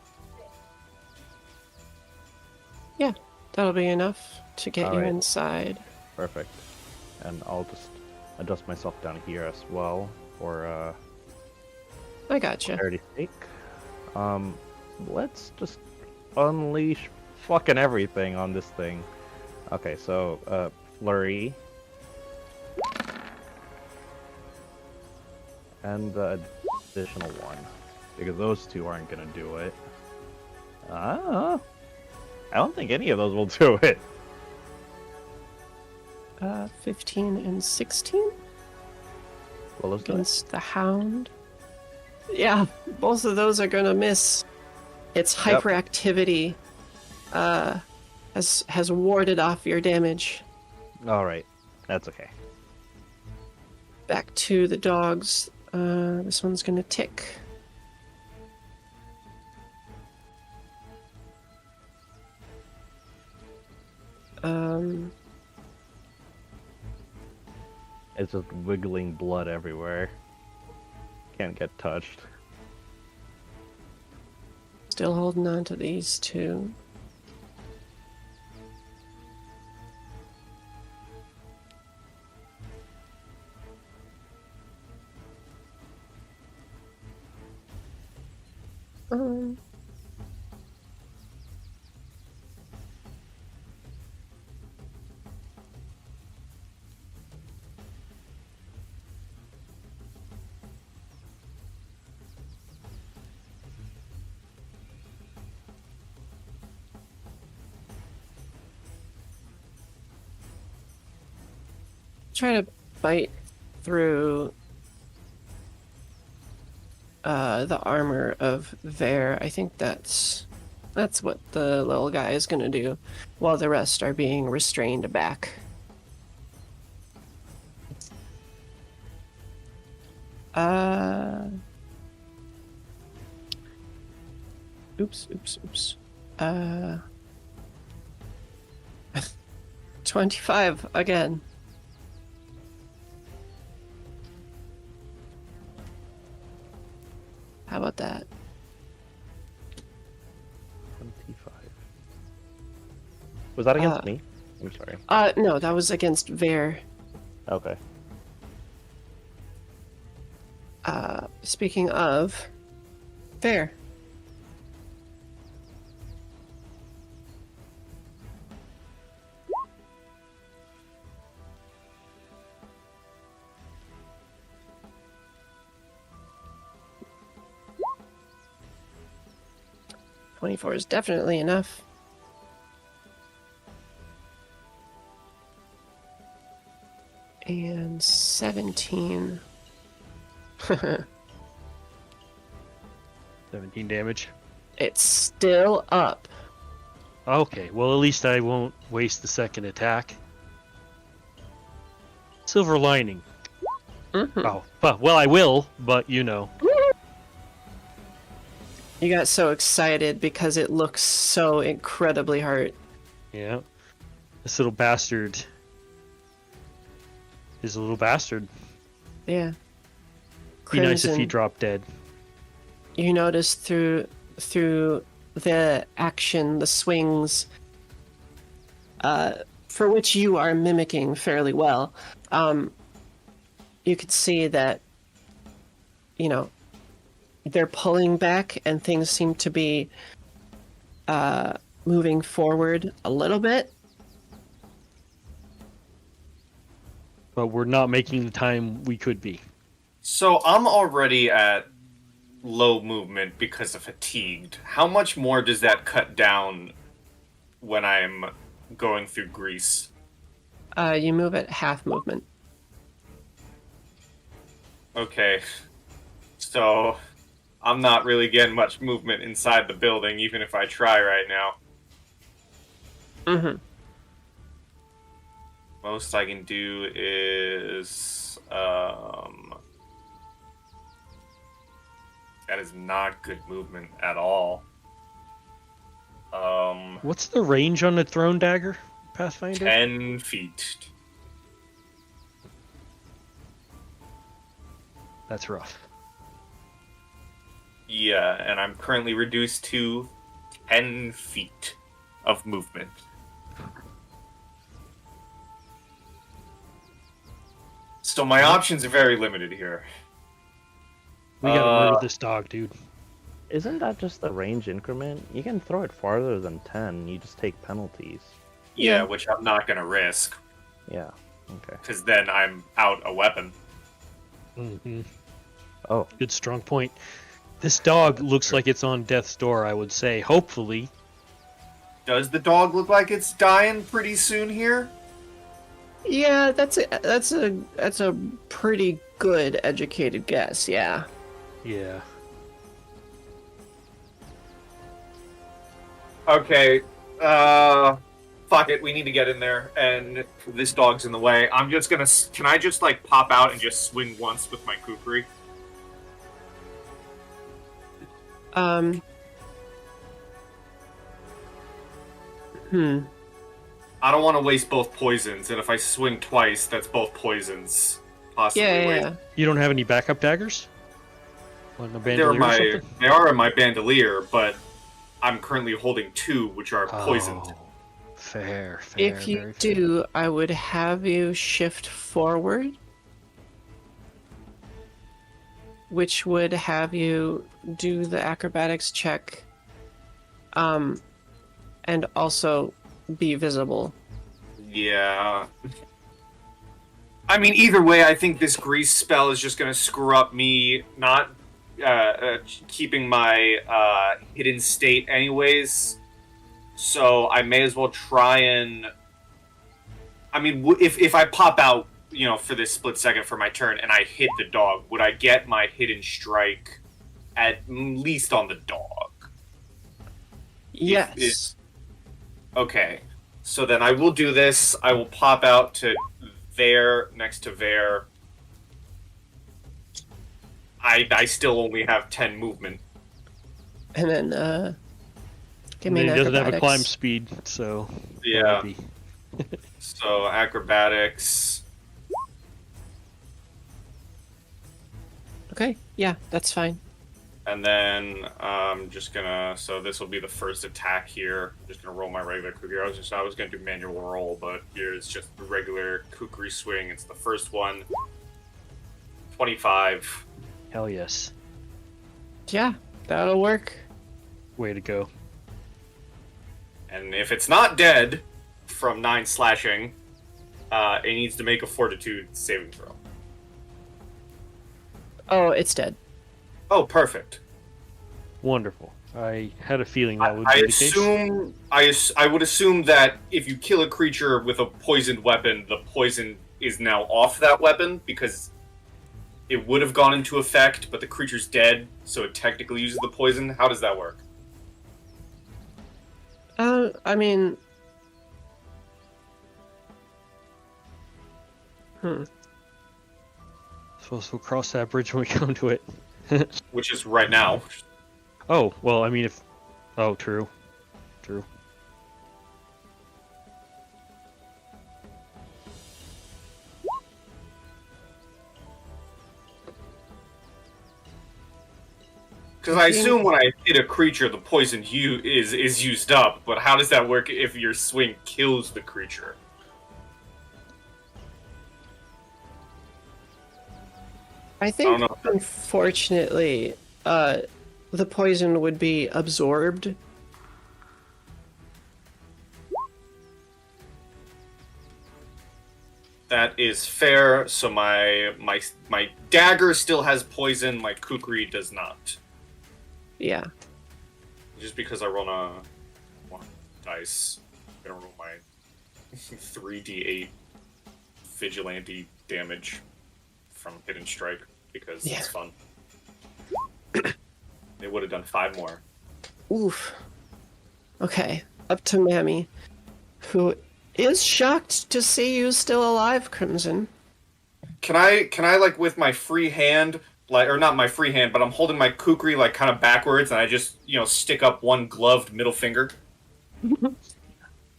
Yeah, that'll be enough to get you Alright. inside. Perfect. And I'll just adjust myself down here as well for I gotcha. clarity's sake. Let's just unleash fucking everything on this thing. Okay, so flurry. And the additional one. Because those two aren't gonna do it. I don't think any of those will do it. 15 and 16 Well, let's do it. against the hound. Yeah, both of those are gonna miss. Its Yep. hyperactivity has warded off your damage. Alright, that's okay. Back to the dogs. This one's gonna tick. It's just wiggling blood everywhere. Can't get touched. Still holding on to these two. Um, try to bite through the armor of Vare. I think that's what the little guy is gonna do, while the rest are being restrained back. Oops. 25 again. How about that? 25. Was that against Uh, me? I'm sorry. No, that was against Vare. Okay. Speaking of Vare. "24 is definitely enough." And 17. 17 damage. It's still up. Okay, well, at least I won't waste the second attack. Silver lining. Mhm. Oh, well, I will, but you know. You got so excited because it looks so incredibly hurt. Yeah. This little bastard is a little bastard. Yeah. Be nice if he Crimson, dropped dead. you notice through the action, the swings, for which you are mimicking fairly well, you could see that, they're pulling back and things seem to be moving forward a little bit. But we're not making the time we could be. So I'm already at low movement because of fatigued. How much more does that cut down when I'm going through grease? You move at half movement. Okay. So I'm not really getting much movement inside the building, even if I try right now. Mm-hmm. Most I can do is that is not good movement at all. What's the range on the thrown dagger, Pathfinder? 10 feet. That's rough. Yeah, and I'm currently reduced to 10 feet of movement. So my options are very limited here. We gotta murder this dog, dude. Isn't that just the range increment? You can throw it farther than 10. You just take penalties. Yeah, Yeah. which I'm not going to risk, Yeah. Okay. because then I'm out a weapon. Mm-hmm. Oh, Good strong point. This dog looks like it's on death's door, I would say. Hopefully. Does the dog look like it's dying pretty soon here? Yeah, that's a pretty good educated guess. Yeah. Yeah. Okay, fuck it, we need to get in there, and this dog's in the way. I'm just gonna, can I just, like, pop out and just swing once with my kukri? I don't want to waste both poisons, and if I swing twice, that's both poisons. Possibly Yeah. You don't have any backup daggers? On a They're bandolier or something? they are in my bandolier, but I'm currently holding two, which are poisoned. Oh, fair. If you very fair. do, I would have you shift forward, which would have you do the acrobatics check, and also be visible. Yeah. I mean, either way, I think this grease spell is just going to screw up me not keeping my hidden state anyways. So I may as well try and... I mean, if I pop out, for this split second for my turn and I hit the dog, would I get my hidden strike at least on the dog? Yes. Okay. So then I will do this. I will pop out to there, next to there. I still only have 10 movement. And then, give And me then an he doesn't have a acrobatics. climb speed, so... Yeah. maybe. So acrobatics. Okay, yeah, that's fine. And then I'm just gonna, so this will be the first attack here. I'm just gonna roll my regular kukri. I was gonna do manual roll, but here's just the regular kukri swing. It's the first one. 25. Hell yes. Yeah, that'll work. Way to go. And if it's not dead from 9 slashing, it needs to make a fortitude saving throw. Oh, it's dead. Oh, perfect. Wonderful. I had a feeling that would I be the case. assume I would assume that if you kill a creature with a poisoned weapon, the poison is now off that weapon because it would have gone into effect, but the creature's dead, so it technically uses the poison. How does that work? I mean... Suppose we'll cross that bridge when we come to it. Which is right now. Oh, well, I mean, if... Oh, true. True. Because I assume when I hit a creature, the poison is used up, but how does that work if your swing kills the creature? I think, know. unfortunately, the poison would be absorbed. That is fair. So my dagger still has poison. My kukri does not. Yeah. Just because I roll a one dice, I'm gonna roll my 3d8 vigilante damage from Hidden Strike because Yeah. it's fun. They would have done 5 more. Oof. Okay, up to Mammy, who is shocked to see you still alive, Crimson. Can I like with my free hand, like, or not my free hand, but I'm holding my kukri like kind of backwards, and I just stick up one gloved middle finger.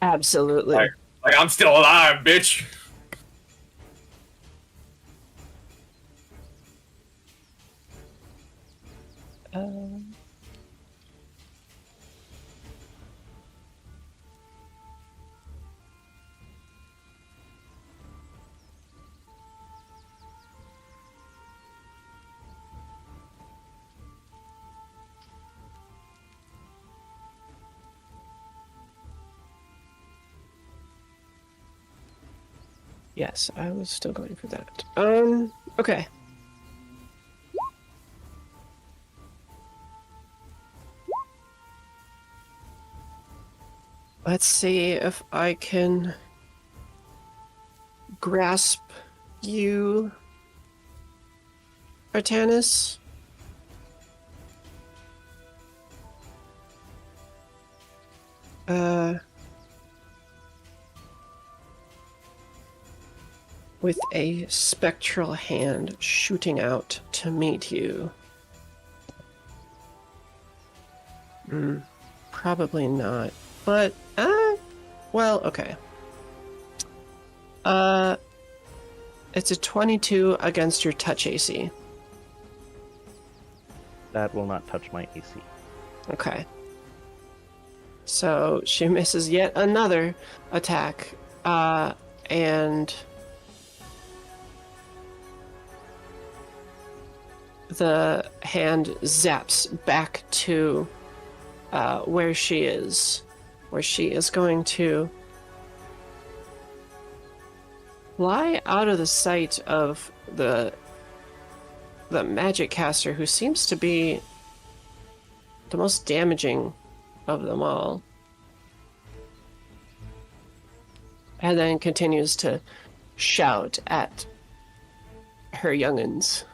Absolutely. Like I'm still alive, bitch. Yes, I was still going for that. Okay. Let's see if I can grasp you, Artanis. With a spectral hand shooting out to meet you. Probably not. But, well, okay. It's a 22 against your touch AC. That will not touch my AC. Okay. So she misses yet another attack, and the hand zaps back to where she is going to fly out of the sight of the magic caster, who seems to be the most damaging of them all, and then continues to shout at her young'uns.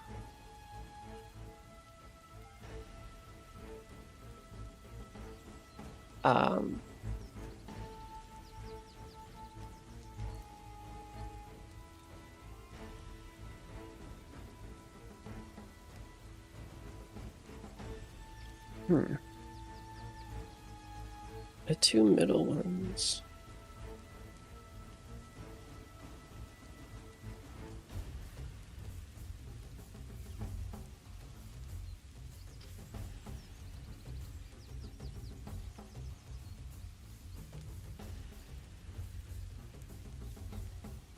The 2 middle ones.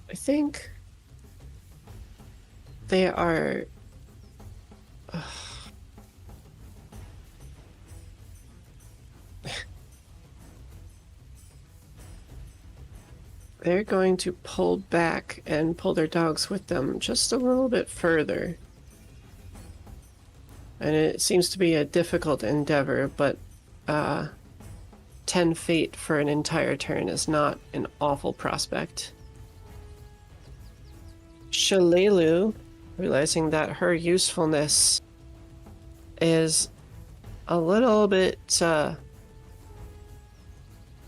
I think they are. They're going to pull back and pull their dogs with them just a little bit further. And it seems to be a difficult endeavor, but 10 feet for an entire turn is not an awful prospect. Shalelu, realizing that her usefulness is a little bit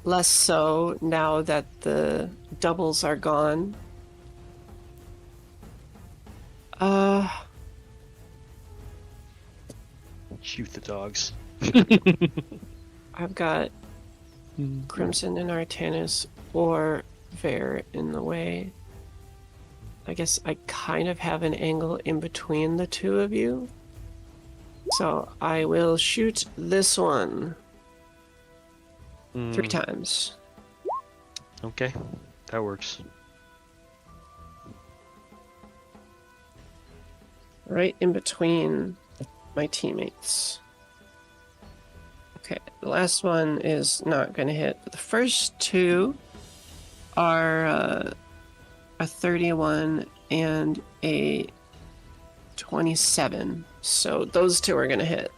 less so now that the doubles are gone. Shoot the dogs. I've got Crimson and Artanis or Vare in the way. I guess I kind of have an angle in between the two of you. So I will shoot this one 3 times. Okay, that works. right in between my teammates. Okay, the last one is not going to hit. But the first two are a 31 and a 27. So those two are going to hit.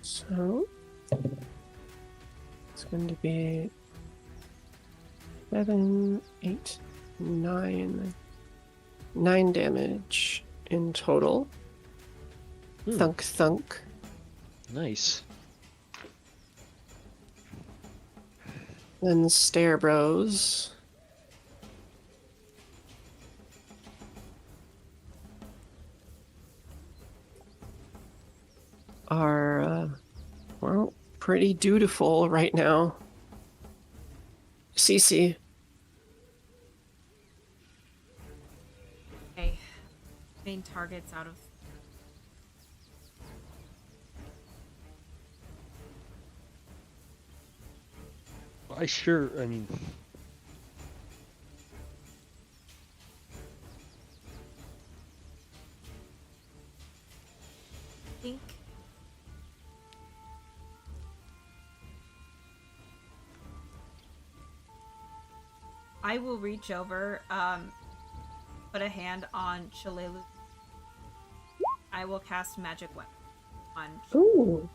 So it's going to be 7, 8, 9. 9 damage in total. Thunk, thunk. Nice. Then Stare Bros. Are, well, pretty dutiful right now. Cece. Okay. Main targets out of. I mean, Think. I will reach over, put a hand on Shalelu. I will cast Magic Weapon on. Ooh.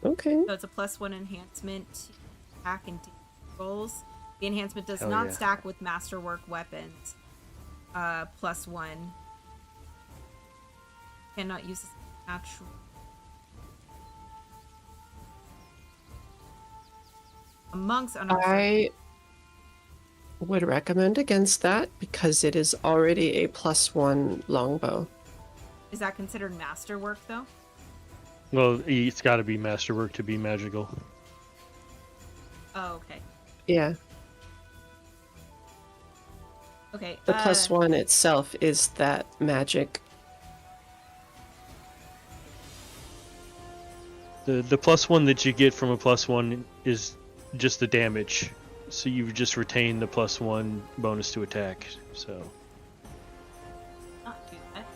Okay. So it's a +1 enhancement to attack and defense rolls. The enhancement does Hell not yeah. stack with Masterwork weapons. +1. Cannot use this natural. Amongst I would recommend against that because it is already a +1 longbow. Is that considered Masterwork though? well, it's got to be masterwork to be magical. Oh, okay. Yeah. Okay. The +1 itself is that magic. The +1 that you get from a +1 is just the damage, so you just retain the +1 bonus to attack. So Not do that.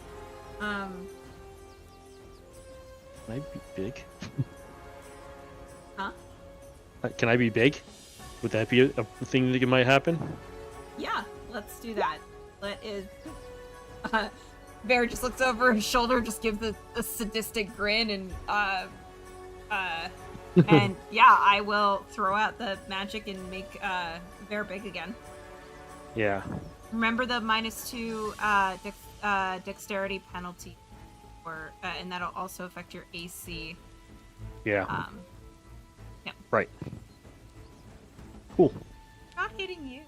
can I be big? Huh? Can I be big? Would that be a thing that might happen? Yeah, let's do that. Bear just looks over his shoulder, just gives a sadistic grin, and and yeah, I will throw out the magic and make Bear big again. Yeah. Remember the -2 dexterity penalty, or and that'll also affect your AC. Yeah. Yeah. Right. Cool. Not hitting you.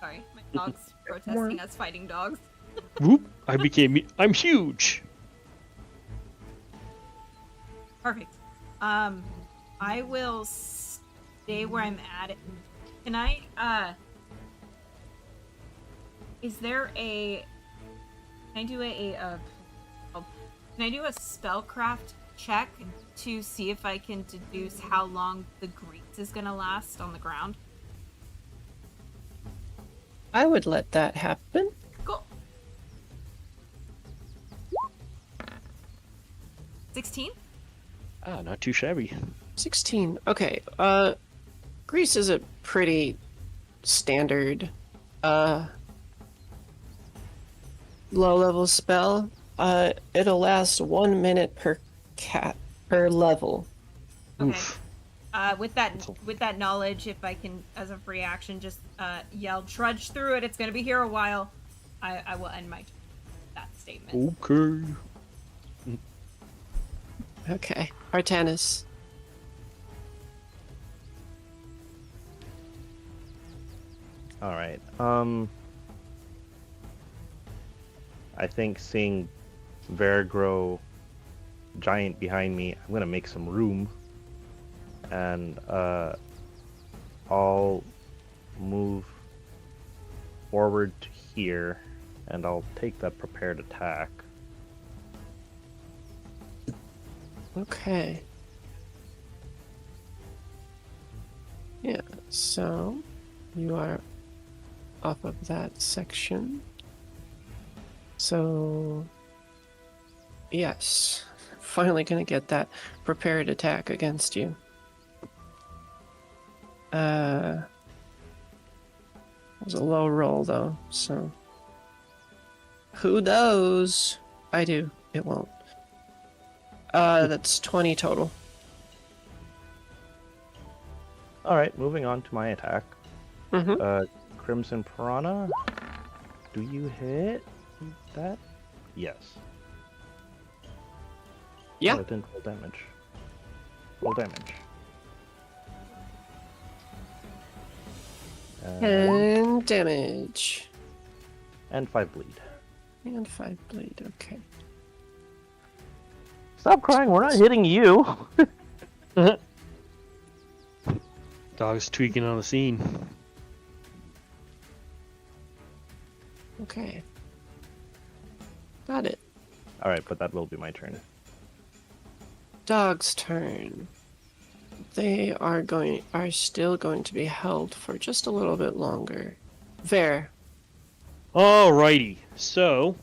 Sorry, my dog's protesting us fighting dogs. Whoop! I'm huge. Perfect. I will stay where I'm at. Can I, is there a, can I do can I do a spellcraft check to see if I can deduce how long the grease is gonna last on the ground? I would let that happen. Cool. 16? Ah, not too shabby. 16. Okay. Grease is a pretty standard low-level spell. It'll last 1 minute per level. Okay. Oof. With that knowledge, if I can, as a free action, just yell, "Trudge through it. It's gonna be here a while." I will end my that statement. Okay. Okay. Artanis. All right. I think seeing Ver grow giant behind me, I'm gonna make some room, and I'll move forward to here, and I'll take that prepared attack. Okay. Yeah, so you are off of that section. So, yes, finally gonna get that prepared attack against you. It was a low roll though, so who knows? I do. It won't. That's 20 total. Alright, moving on to my attack. Mm-hmm. Crimson Piranha, do you hit that? Yes. Yeah. Oh, it didn't roll damage. Roll damage. And damage. And 5 bleed. And 5 bleed, okay. Stop crying, we're not hitting you! Dog's tweaking on the scene. Okay. Got it. Alright, but that will be my turn. Dog's turn. They are still going to be held for just a little bit longer. Ver. Alrighty, so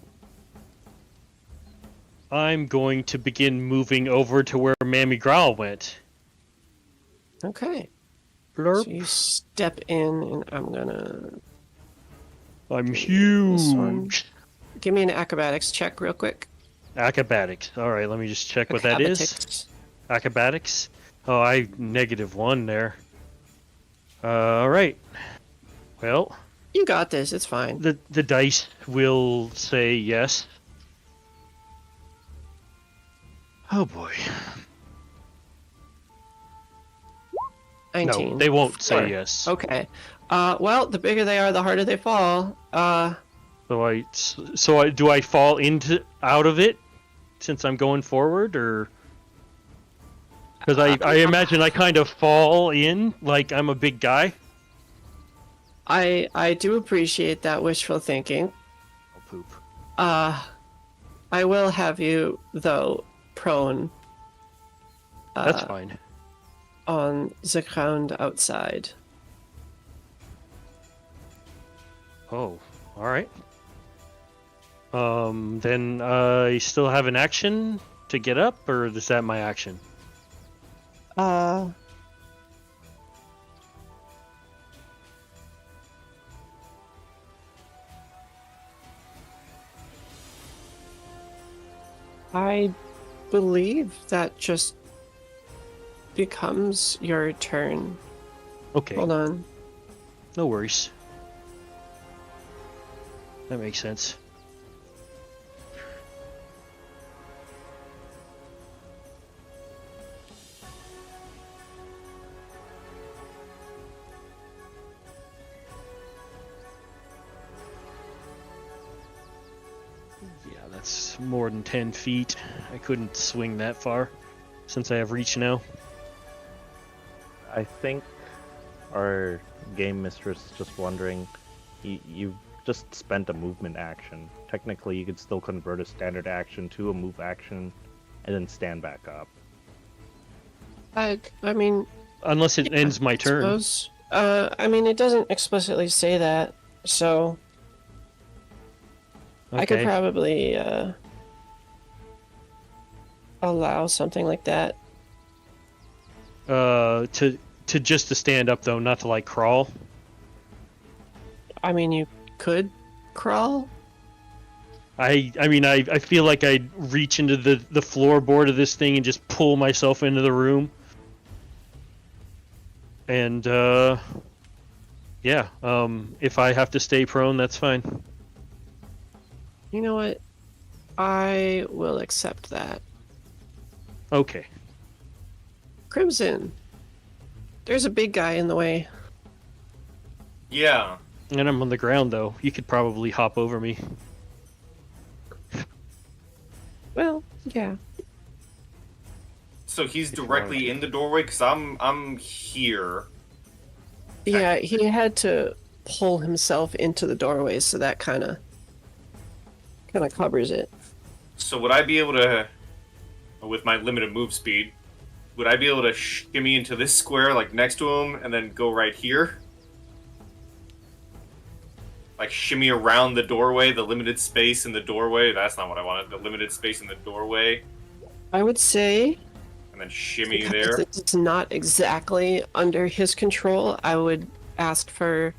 I'm going to begin moving over to where Mammy Growl went. Okay. Blurp. So you step in, and I'm gonna. I'm This one. huge. Give me an acrobatics check, real quick. Acrobatics. Alright, let me just check what that is. Acrobatics. Acrobatics. Oh, I -1 there. Alright. Well, You got this. It's fine. the dice will say yes. Oh boy. 19. No, they won't say Four. yes. Okay. Well, the bigger they are, the harder they fall. So do I fall out of it since I'm going forward, or because I imagine I kind of fall in like I'm a big guy. I do appreciate that wishful thinking. Oh, poop. I will have you though prone. That's fine. On the ground outside. Oh, all right. Then I still have an action to get up, or is that my action? I believe that just becomes your turn. Okay, Hold on. no worries. That makes sense. Yeah, that's more than 10 feet. I couldn't swing that far since I have reach now. I think our game mistress is just wondering, you've just spent a movement action. Technically, you could still convert a standard action to a move action and then stand back up. I mean, Unless it ends my turn. suppose. I mean, it doesn't explicitly say that, so I could Okay. probably allow something like that. To just to stand up though, not to like crawl. I mean, you could crawl. I mean, I feel like I'd reach into the floorboard of this thing and just pull myself into the room. And yeah, if I have to stay prone, that's fine. You know what? I will accept that. Okay. Crimson, there's a big guy in the way. Yeah. And I'm on the ground though. You could probably hop over me. Well, yeah. So he's If you directly wanted in the doorway because I'm here. Yeah, he had to pull himself into the doorway, so that kind of covers it. So would I be able to, with my limited move speed, would I be able to shimmy into this square, like next to him, and then go right here? Like shimmy around the doorway, the limited space in the doorway. That's not what I wanted. The limited space in the doorway, I would say, and then shimmy because there. it's not exactly under his control, I would ask for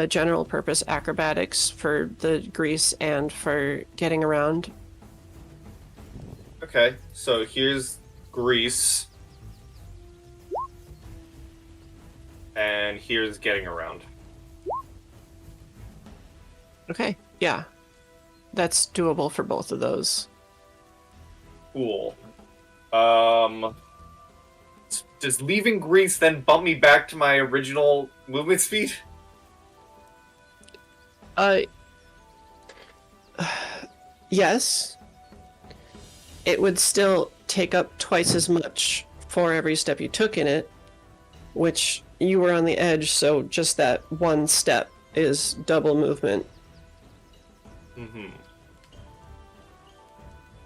general purpose acrobatics for the grease and for getting around. Okay, so here's grease. And here's getting around. Okay, yeah. That's doable for both of those. Cool. Does leaving grease then bump me back to my original movement speed? Yes. It would still take up twice as much for every step you took in it, which you were on the edge, so just that one step is double movement. Mm-hmm.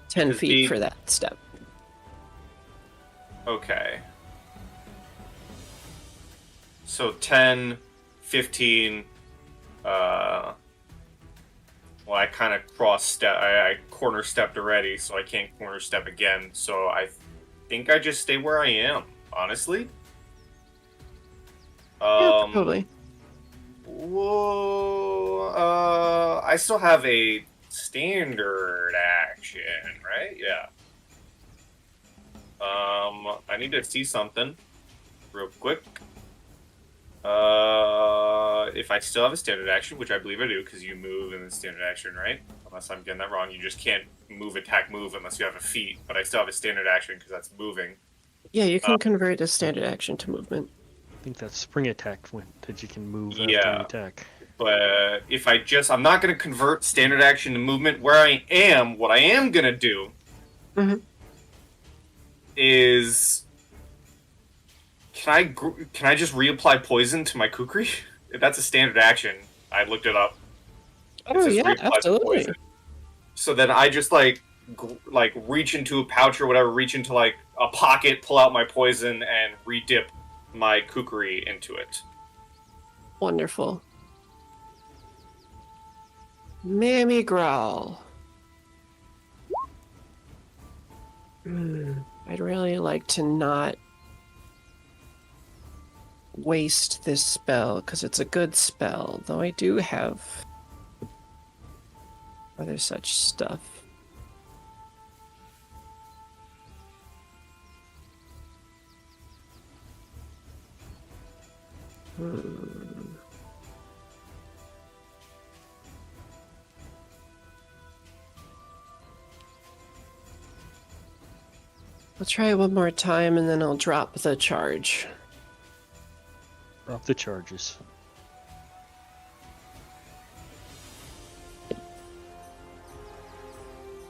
10 Does feet the- for that step. Okay. So 10, 15, well, I kind of I corner stepped already, so I can't corner step again, so I think I just stay where I am, honestly. Yeah, probably. Whoa, I still have a standard action, right? Yeah. I need to see something real quick. If I still have a standard action, which I believe I do, because you move in the standard action, right? Unless I'm getting that wrong, you just can't move, attack, move unless you have a feat. But I still have a standard action because that's moving. Yeah, you can convert a standard action to movement. I think that's spring attack that you can move after Yeah. you attack. But if I'm not going to convert standard action to movement. Where I am, what I am going to do is, can I just reapply poison to my kukri? That's a standard action. I looked it up. It Oh says yeah, reapply absolutely. poison. So then I just like reach into a pouch or whatever, reach into like a pocket, pull out my poison, and redip my kukri into it. Wonderful. Mammy growl. I'd really like to not waste this spell, because it's a good spell, though I do have other such stuff. I'll try it one more time and then I'll drop the charge. Drop the charges.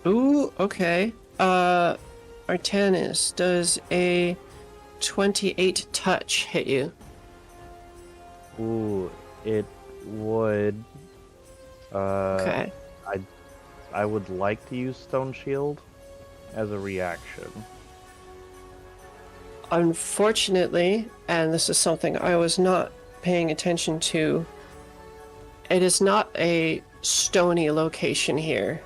Ooh, okay. Artanis, does a 28 touch hit you? Ooh, it would. Okay. I would like to use Stone Shield as a reaction. Unfortunately, and this is something I was not paying attention to, it is not a stony location here.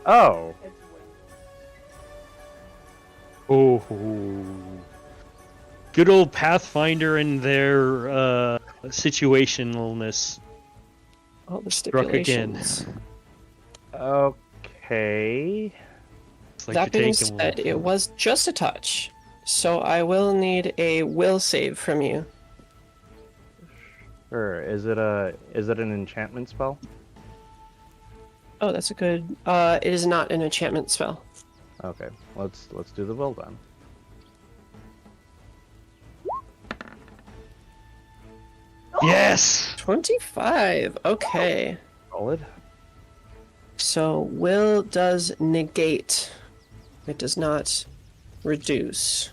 Oh, Oh, good old Pathfinder and their situationalness. All the Struck again. stipulations. okay. It's like That the being take and said, it was just a touch, so I will need a will save from you. Sure. Is it an enchantment spell? Oh, that's a good. It is not an enchantment spell. Okay, let's do the will then. Yes! 25. Okay. Solid. So will does negate. It does not reduce.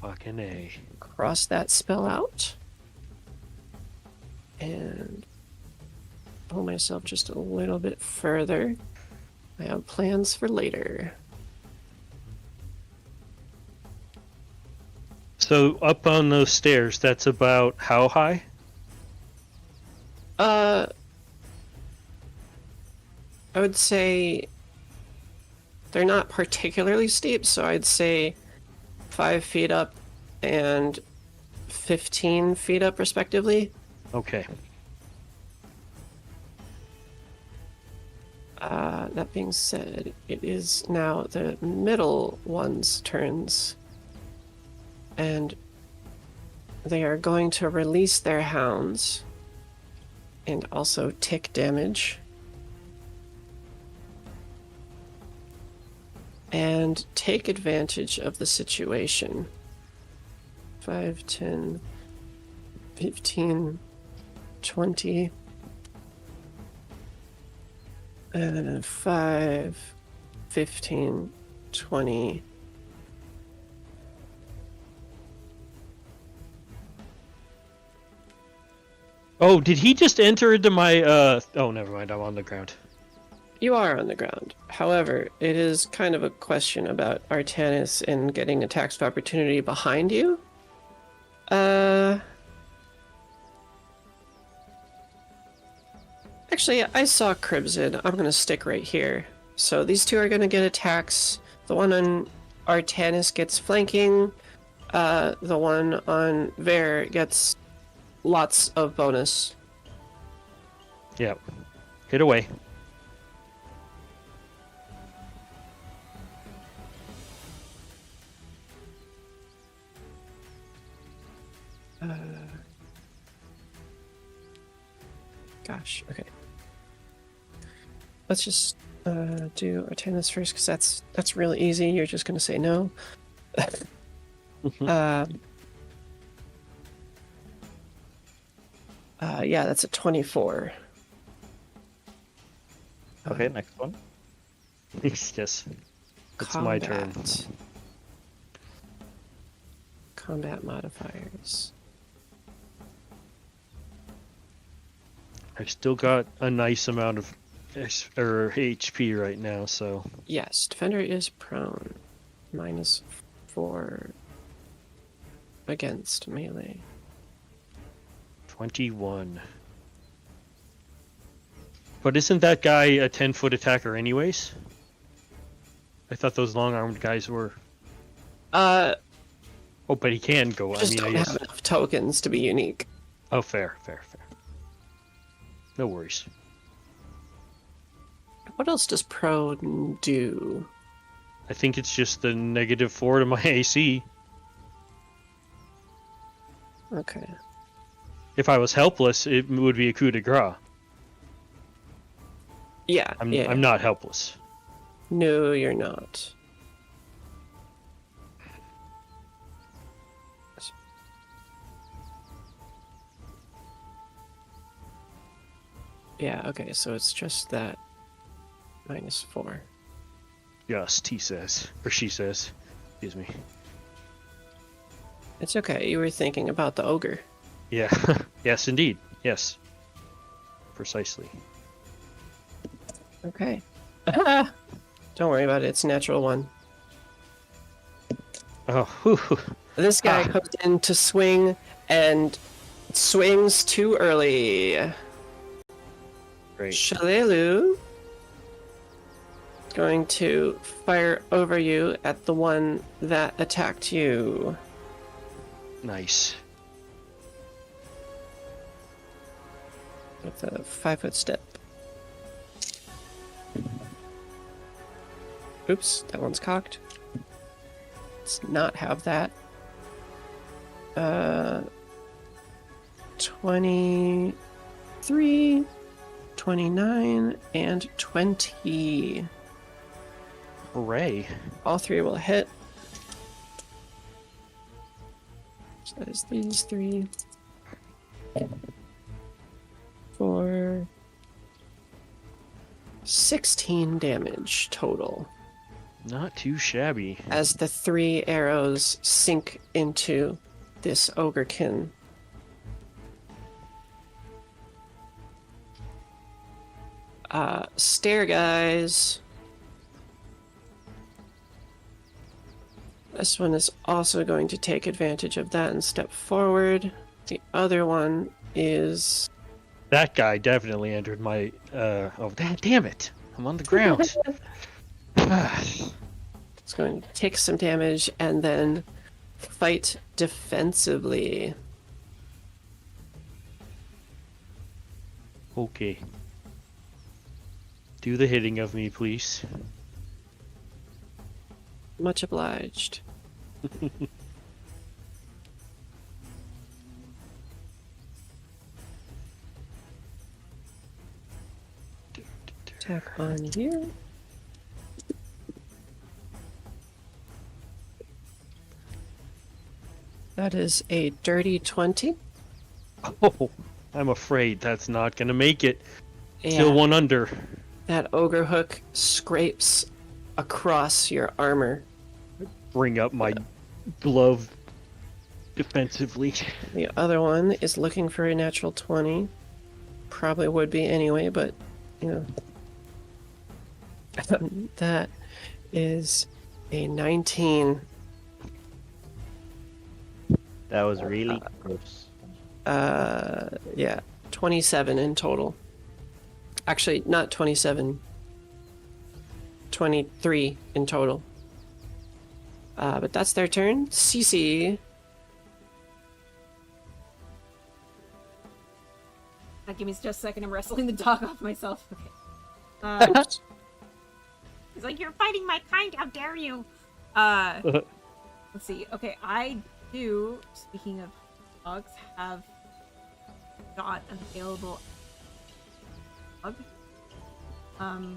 Fucking A. Cross that spell out. And pull myself just a little bit further. I have plans for later. So up on those stairs, that's about how high? I would say they're not particularly steep, so I'd say 5 feet up and 15 feet up, respectively. Okay. That being said, it is now the middle one's turns. And they are going to release their hounds and also tick damage. And take advantage of the situation. 5, 10, 15, 20. 5, 15, 20. Oh, did he just enter into my, Oh, never mind, I'm on the ground. You are on the ground. However, it is kind of a question about Artanis and getting attacks of opportunity behind you. Actually, I saw Crimson. I'm going to stick right here. So these two are going to get attacks. The one on Artanis gets flanking. The one on Ver gets lots of bonus. Yep. Hit away. Gosh, okay. Let's just do Artanis first, because that's really easy. You're just going to say no. Yeah, that's a 24. Okay, next one. Yes. It's my turn. Combat modifiers. I've still got a nice amount of HP right now, so... Yes, Defender is prone. -4 against melee. 21. But isn't that guy a 10-foot attacker anyways? I thought those long-armed guys were... Oh, but he can go. Just don't have enough tokens to be unique. Oh, fair. No worries. What else does prone do? I think it's just the -4 to my AC. Okay. If I was helpless, it would be a coup de grace. Yeah, I'm not helpless. No, you're not. Yeah, okay, so it's just that -4. Yes, he says. Or she says. Excuse me. It's okay, you were thinking about the ogre. Yeah. Yes, indeed. Yes. Precisely. Okay. Don't worry about it, it's a natural one. Oh, whew. This guy comes in to swing and swings too early. Great. Shalelu is going to fire over you at the one that attacked you. Nice. With a 5-foot step. Oops, that one's cocked. Let's not have that. 23, 29, and 20. Hooray. All three will hit. So that is these three. 4. 16 damage total. Not too shabby. As the 3 arrows sink into this ogrekin. Stair guys. This one is also going to take advantage of that and step forward. The other one is... That guy definitely entered my. Oh, damn it! I'm on the ground. It's going to take some damage and then fight defensively. Okay. Do the hitting of me, please. Much obliged. Attack on you. That is a dirty 20. Oh, I'm afraid that's not gonna make it. Yeah, Still one under. that ogre hook scrapes across your armor. Bring up my glove defensively. The other one is looking for a natural 20. Probably would be anyway, but, you know. That is a 19. That was really gross. Yeah, 27 in total. Actually, not 27. 23 in total. But that's their turn. CC. Give me just a second. I'm wrestling the dog off myself. Okay. He's like, "You're fighting my kind. How dare you?" Let's see. Okay, I do. Speaking of dogs, have got available. Dog.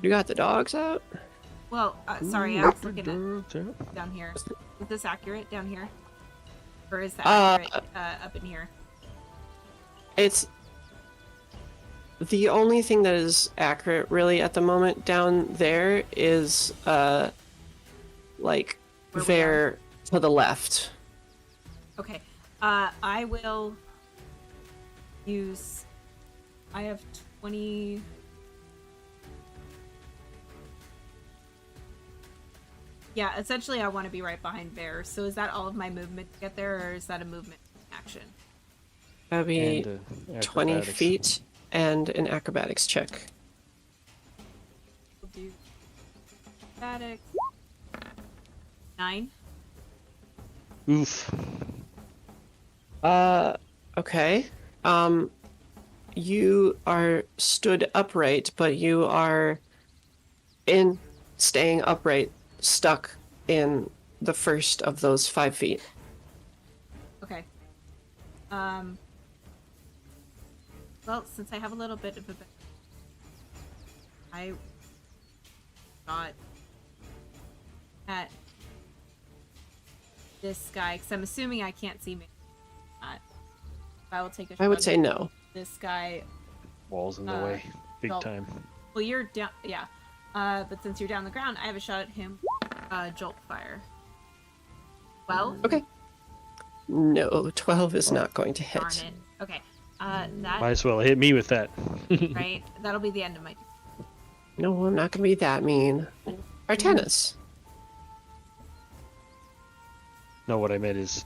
You got the dogs out? Well, sorry, I was looking at down here. Is this accurate down here, or is that accurate up in here? It's the only thing that is accurate really at the moment down there is like Where we there to the left. Okay. I will use. I have 20. Yeah, essentially, I want to be right behind Bear. So is that all of my movement to get there, or is that a movement action? That'd be And, 20 acrobatics. feet and an acrobatics check. We'll do acrobatics. 9. Oof. Okay. You are stood upright, but you are in staying upright, stuck in the first of those 5 feet. Okay. Well, since I have a little bit of a, I got at this guy because I'm assuming I can't see me. I will take a shot. I would say no. This guy. Walls in the way. Big well, time. Well, you're down. Yeah. But since you're down the ground, I have a shot at him. Jolt fire. Well. Okay. No, 12 is not going to Darn hit. it. Okay. That Might as well hit me with that. right. That'll be the end of my. No, I'm not going to be that mean. Artanis. No, what I meant is,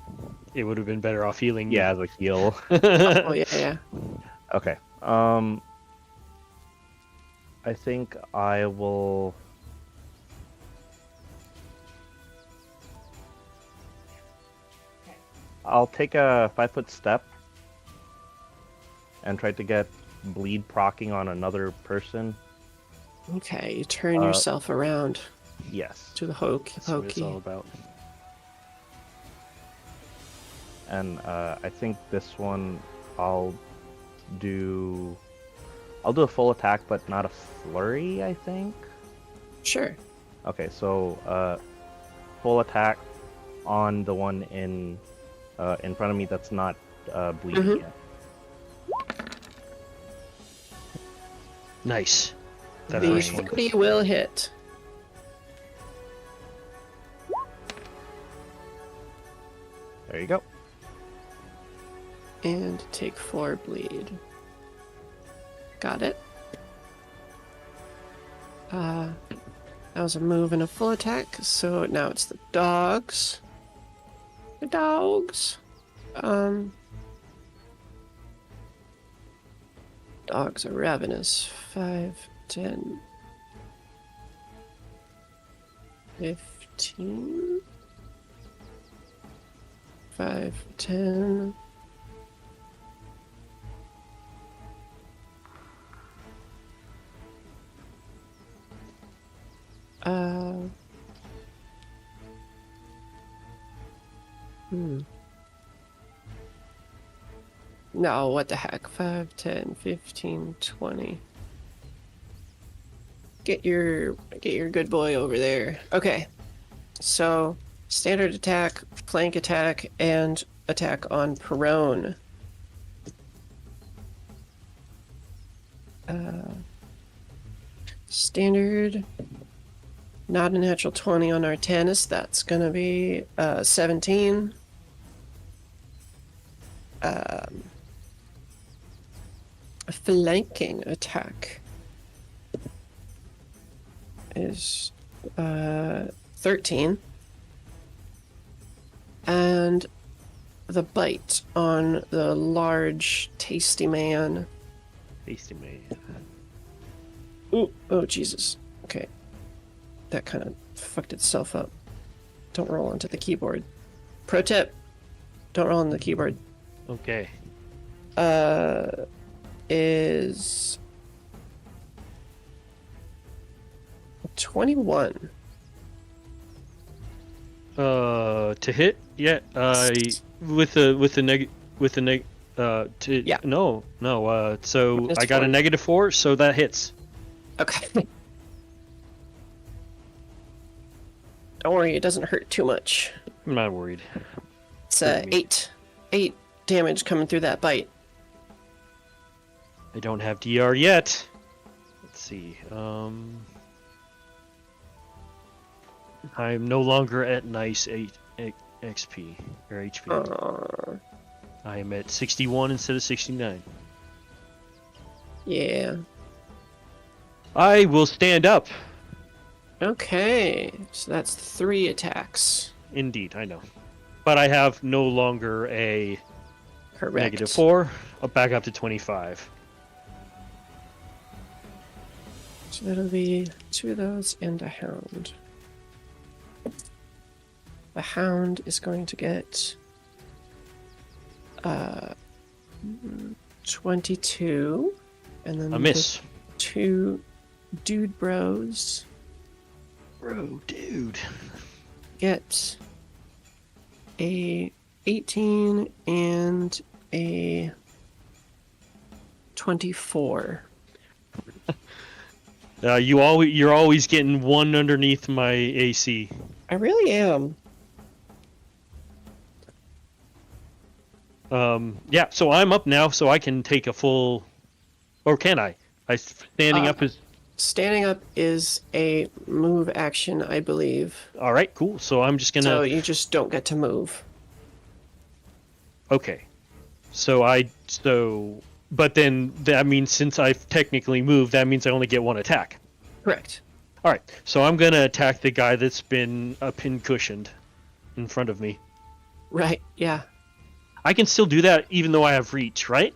it would have been better off healing. Yeah, as a heal. Oh, yeah. Okay. I think I will. I'll take a 5-foot step and try to get bleed procking on another person. Okay, you turn yourself around Yes. to the hokey That's what it's all pokey. about. And I think this one I'll do a full attack, but not a flurry, I think. Sure. Okay, so full attack on the one in front of me that's not bleeding Mhm. yet. Nice. That The first one. 30 will hit. There you go. And take 4 bleed. Got it. That was a move and a full attack, so now it's the dogs. The dogs. Dogs are ravenous. 5, 10, 15. 5, 10. No, what the heck? 5, 10, 15, 20. Get your good boy over there. Okay. So, standard attack, flank attack, and attack on prone. Standard, not a natural 20 on Artanis. That's gonna be 17. A flanking attack is 13. And the bite on the large, tasty man. Tasty man. Ooh, oh, Jesus. Okay. That kind of fucked itself up. Don't roll onto the keyboard. Pro tip. Don't roll on the keyboard. Okay. Is 21. To hit? Yeah. Yeah. No. So Minus I got a 4. -4, so that hits. Okay. Don't worry, it doesn't hurt too much. I'm not worried. It's Hurt me. 8 damage coming through that bite. I don't have DR yet. Let's see. I'm no longer at nice 8 XP or HP. I am at 61 instead of 69. Yeah. I will stand up. Okay, so that's 3 attacks. Indeed, I know. But I have no longer a Correct. -4. I'll back up to 25. So that'll be 2 of those and a hound. The hound is going to get 22, and then A miss. the 2 dude bros Bro, dude. get a 18 and a 24. You're always getting one underneath my AC. I really am. Yeah, so I'm up now, so I can take a full, or can I? Standing up is Standing up is a move action, I believe. all right. Cool. So I'm just gonna. So you just don't get to move. Okay. But then that means since I've technically moved, that means I only get one attack. Correct. All right. So I'm gonna attack the guy that's been pin-cushioned in front of me. Right, yeah. I can still do that even though I have reach, right?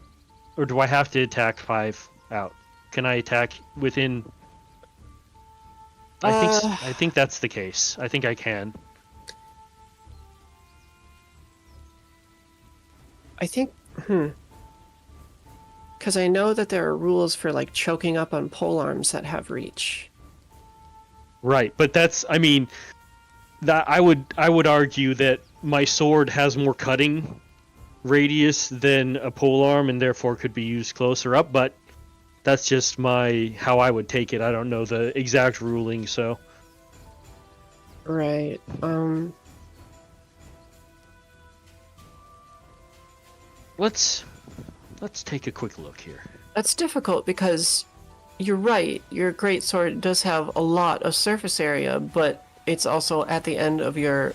Or do I have to attack 5 out? Can I attack within? I think that's the case. I think I can. I think, because I know that there are rules for like choking up on polearms that have reach. Right, but that's, I mean, that I would argue that my sword has more cutting radius than a polearm and therefore could be used closer up, but that's just how I would take it. I don't know the exact ruling, so. Right. Let's take a quick look here. That's difficult because you're right. Your greatsword does have a lot of surface area, but it's also at the end of your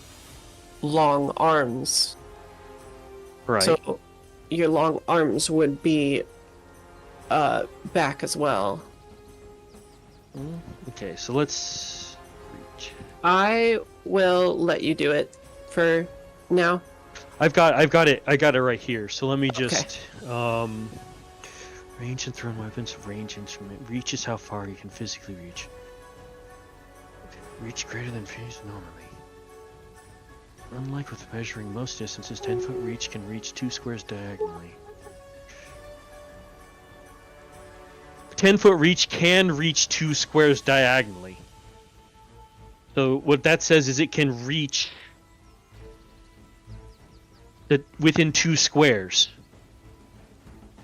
long arms. Right. So your long arms would be back as well. Okay, so let's reach. I will let you do it for now. I've got it right here. So let me just range and thrown weapons, range instrument. Reach is how far you can physically reach. Okay. Reach greater than phase normally. Unlike with measuring most distances, 10-foot reach can reach 2 squares diagonally. 10-foot reach can reach 2 squares diagonally. So what that says is it can reach within 2 squares.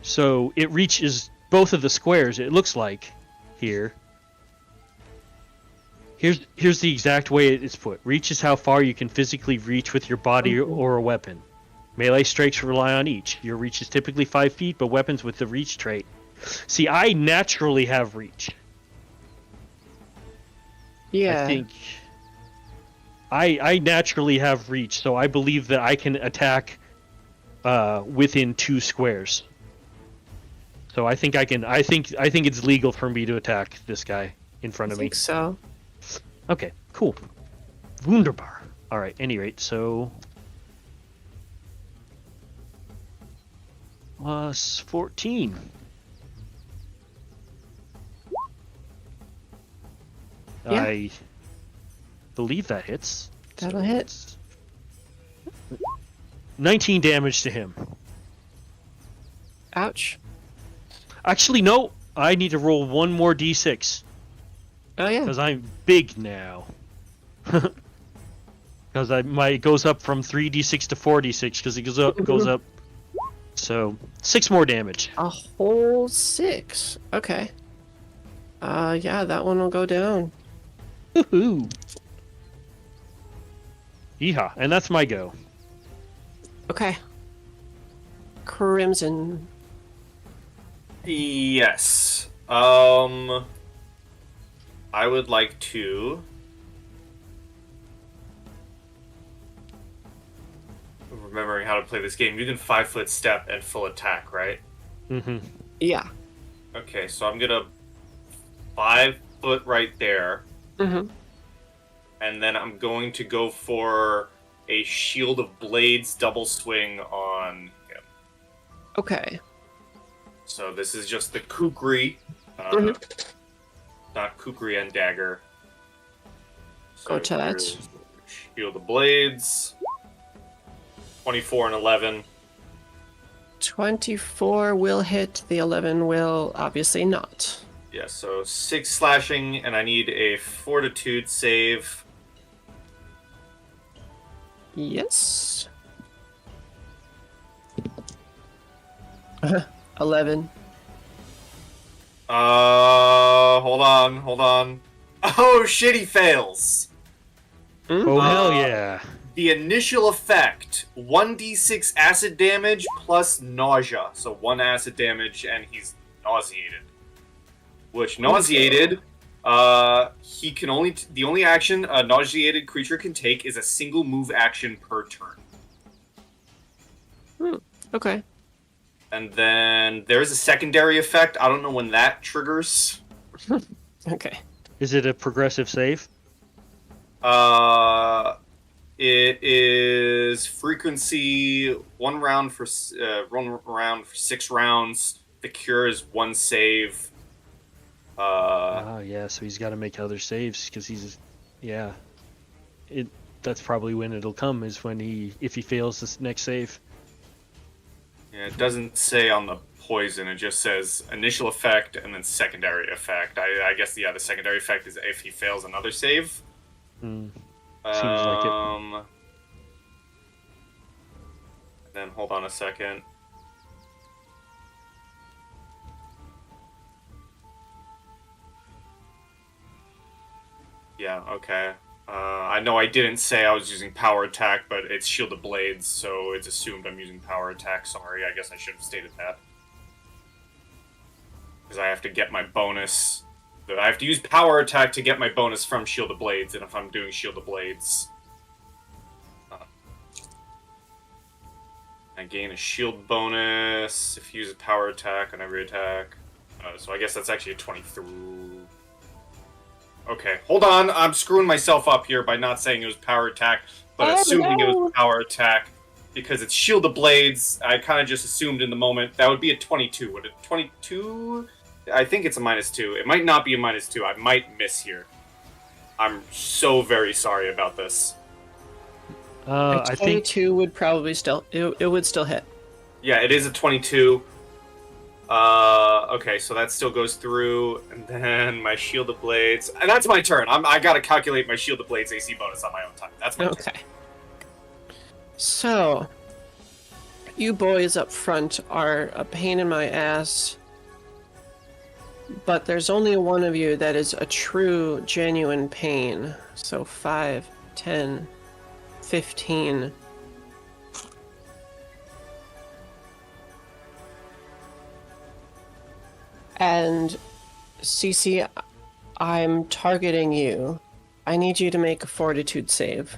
So it reaches both of the squares, it looks like, here. Here's the exact way it's put. Reach is how far you can physically reach with your body or a weapon. Melee strikes rely on each. Your reach is typically 5 feet, but weapons with the reach trait. See, I naturally have reach. Yeah. I think I naturally have reach, so I believe that I can attack within 2 squares. So I think I can. I think it's legal for me to attack this guy in front I of me. think so. Okay, cool. Wunderbar. All right. Any rate, so plus 14. Yeah. I believe that hits. That'll hit. it's 19 damage to him. Ouch. Actually, no. I need to roll one more d6 Oh yeah. because I'm big now. Because it goes up from 3d6 to 4d6 because it goes up. So 6 more damage. A whole 6. Okay. Yeah, that one will go down. Woohoo! Yeehaw! And that's my go. Okay. Crimson. Yes. I would like to remembering how to play this game. You can 5-foot step and full attack, right? Mm-hmm. Yeah. Okay, so I'm gonna 5 foot right there, Mm-hmm. and then I'm going to go for a Shield of Blades double swing on him. Okay. So this is just the Kukri, not Kukri and dagger. So Go to that. here's Shield of Blades, 24 and 11. 24 will hit. The 11 will obviously not. Yeah, so 6 slashing, and I need a Fortitude save. Yes. 11. Hold on. Oh shit, he fails. Oh hell yeah! The initial effect, 1d6 acid damage plus nausea. So 1 acid damage and he's nauseated. Which nauseated, he can only the only action a nauseated creature can take is a single move action per turn. Okay. And then there is a secondary effect. I don't know when that triggers. Okay. Is it a progressive save? It is frequency 1 round for 6 rounds. The cure is 1 save. Oh yeah, so he's got to make other saves because he's, yeah. That's probably when it'll come is when if he fails this next save. Yeah, it doesn't say on the poison. It just says initial effect and then secondary effect. I guess the secondary effect is if he fails another save. Seems like it. Then hold on a second. Yeah, okay. I know I didn't say I was using power attack, but it's Shield of Blades, so it's assumed I'm using power attack. Sorry, I guess I should have stated that. Because I have to get my bonus. I have to use power attack to get my bonus from Shield of Blades, and if I'm doing Shield of Blades, I gain a shield bonus if you use a power attack on every attack. So I guess that's actually a 23. Okay, hold on. I'm screwing myself up here by not saying it was power attack, but assuming it was power attack because it's Shield of Blades. I kind of just assumed in the moment that would be a 22. Would it 22? I think it's a -2. It might not be a -2. I might miss here. I'm so very sorry about this. A I think 22 would probably still it would still hit. Yeah, it is a 22. Okay, so that still goes through, and then my Shield of Blades. And that's my turn. I gotta calculate my Shield of Blades AC bonus on my own time. That's my turn. Okay. So, you boys up front are a pain in my ass, but there's only one of you that is a true, genuine pain. So 5, 10, 15. And Cece, I'm targeting you. I need you to make a fortitude save.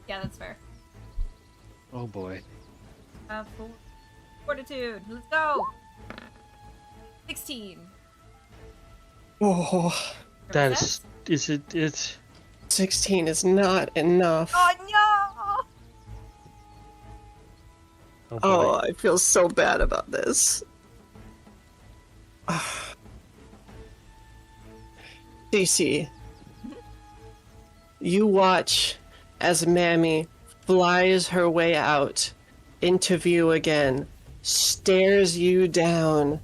Yeah, that's fair. oh boy. Fortitude. Let's go. 16. Oh, That is it's 16 is not enough. Oh no! oh boy. Oh, I feel so bad about this. Cece, you watch as Mammy flies her way out into view again, stares you down,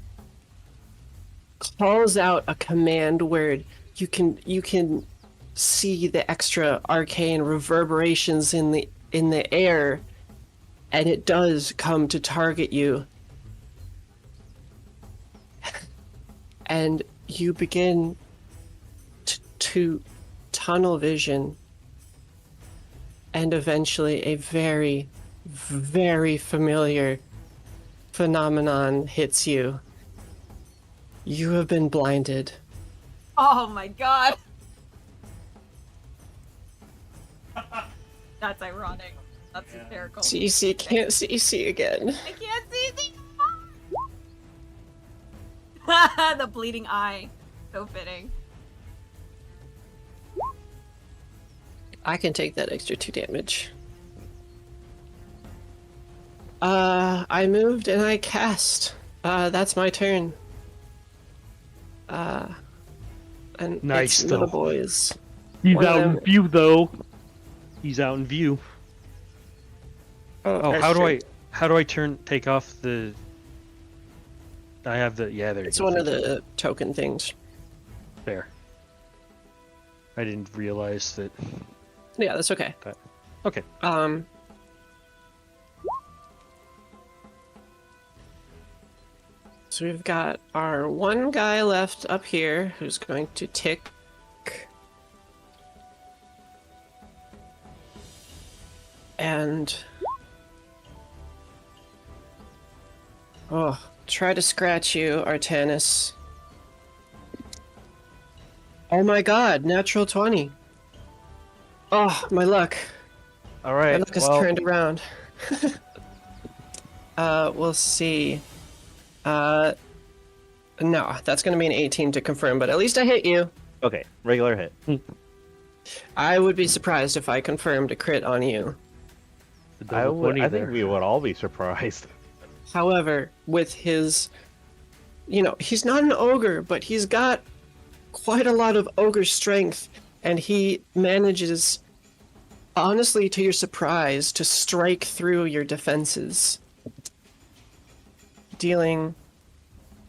calls out a command word. You can see the extra arcane reverberations in the air, and it does come to target you. And you begin to tunnel vision, and eventually a very, very familiar phenomenon hits you. You have been blinded. Oh my god. That's ironic. That's hysterical. Cece can't see again. I can't see the the bleeding eye. So fitting. I can take that extra 2 damage. I moved and I cast. That's my turn. And Nice, it's the though. boys. He's One of out in them- view though. He's out in view. Oh, that's how true. do I take off the? I have the there. It's you go. one of the token things. There. I didn't realize that. Yeah, that's okay. Okay. So we've got our one guy left up here who's going to tick. And try to scratch you, Artanis. Oh my god, natural 20. Oh, my luck. All My right. luck has Well, turned around. We'll see. No, that's going to be an 18 to confirm, but at least I hit you. okay. Regular hit. I would be surprised if I confirmed a crit on you. The double 20 I there. think we would all be surprised. However, with his, he's not an ogre, but he's got quite a lot of ogre strength, and he manages, honestly, to your surprise, to strike through your defenses, dealing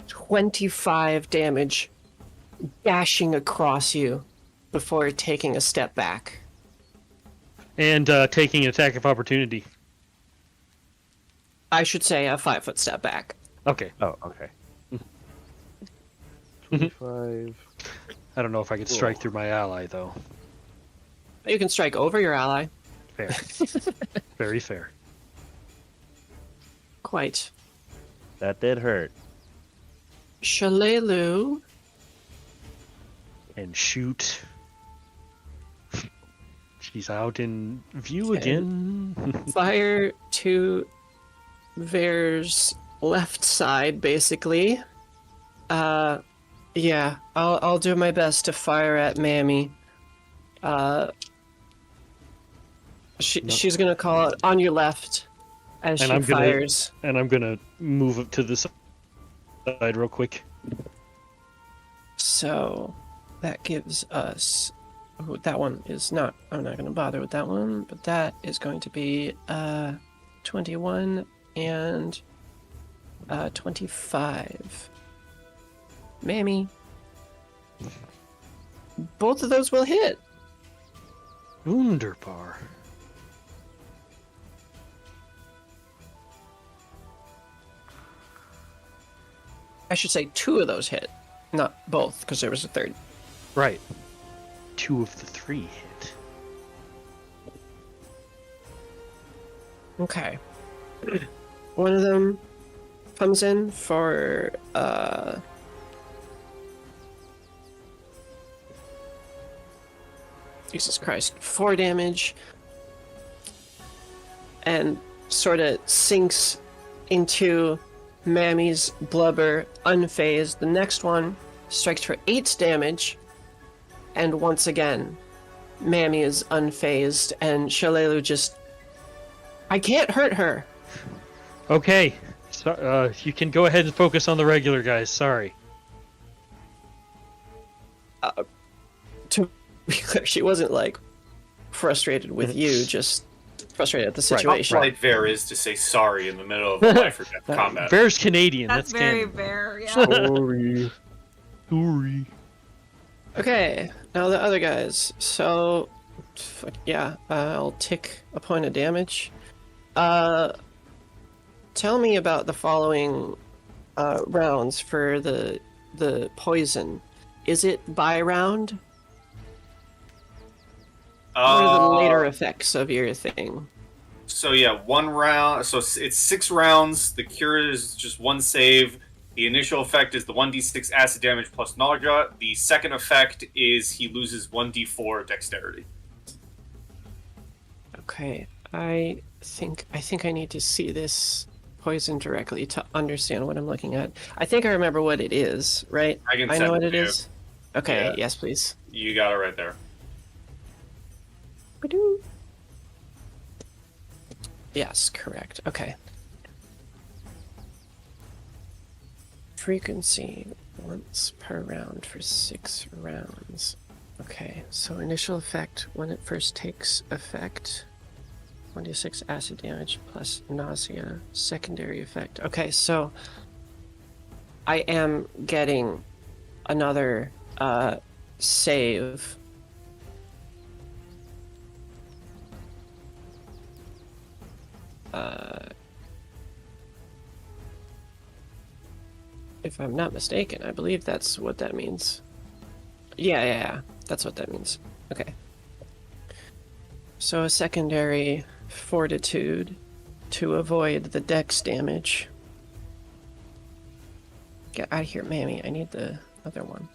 25 damage, dashing across you before taking a step back. And taking an attack of opportunity. I should say a 5-foot step back. Okay. Oh, okay. 25. I don't know if I could strike through my ally though. You can strike over your ally. Fair. Very fair. Quite. That did hurt. Shalelu. And shoot. She's out in view Okay. again. Fire to Ver's left side, basically. Yeah, I'll do my best to fire at Mammy. No. She's gonna call out on your left as And she I'm gonna- fires. And I'm gonna move up to the side real quick. So that gives us. Oh, that one is not. I'm not gonna bother with that one, but that is going to be 21 and 25. Mammy. Both of those will hit. Wunderbar. I should say 2 of those hit, not both, because there was a third. Right. 2 of the 3 hit. Okay. One of them comes in for Jesus Christ, 4 damage, and sort of sinks into Mammy's blubber unfazed. The next one strikes for 8 damage, and once again, Mammy is unfazed, and Shalelu just... I can't hurt her! Okay. So, you can go ahead and focus on the regular guys. Sorry. To be clear, she wasn't, like, frustrated with you, just frustrated at the situation. Right there is to say sorry in the middle of a life or death combat. Bear's Canadian. That's That's very canon. fair. Yeah. Sorry. Sorry. Okay, now the other guys. So, yeah, I'll tick a point of damage. Tell me about the following rounds for the poison. Is it by round? What are the later effects of your thing? So yeah, 1 round. So it's 6 rounds. The cure is just 1 save. The initial effect is the 1d6 acid damage plus nausea. The second effect is he loses 1d4 dexterity. Okay, I think I need to see this poison directly to understand what I'm looking at. I think I remember what it is, right? I can know send what it it to you. is. Okay, Yeah. yes, please. You got it right there. Ba-doo. Yes, correct. Okay. Frequency once per round for 6 rounds. Okay, so initial effect when it first takes effect. 1d6 acid damage plus nausea. Secondary effect. Okay, so I am getting another save. If I'm not mistaken, I believe that's what that means. Yeah, that's what that means. Okay. So a secondary fortitude to avoid the dex damage. Get out of here, Mammy. I need the other one.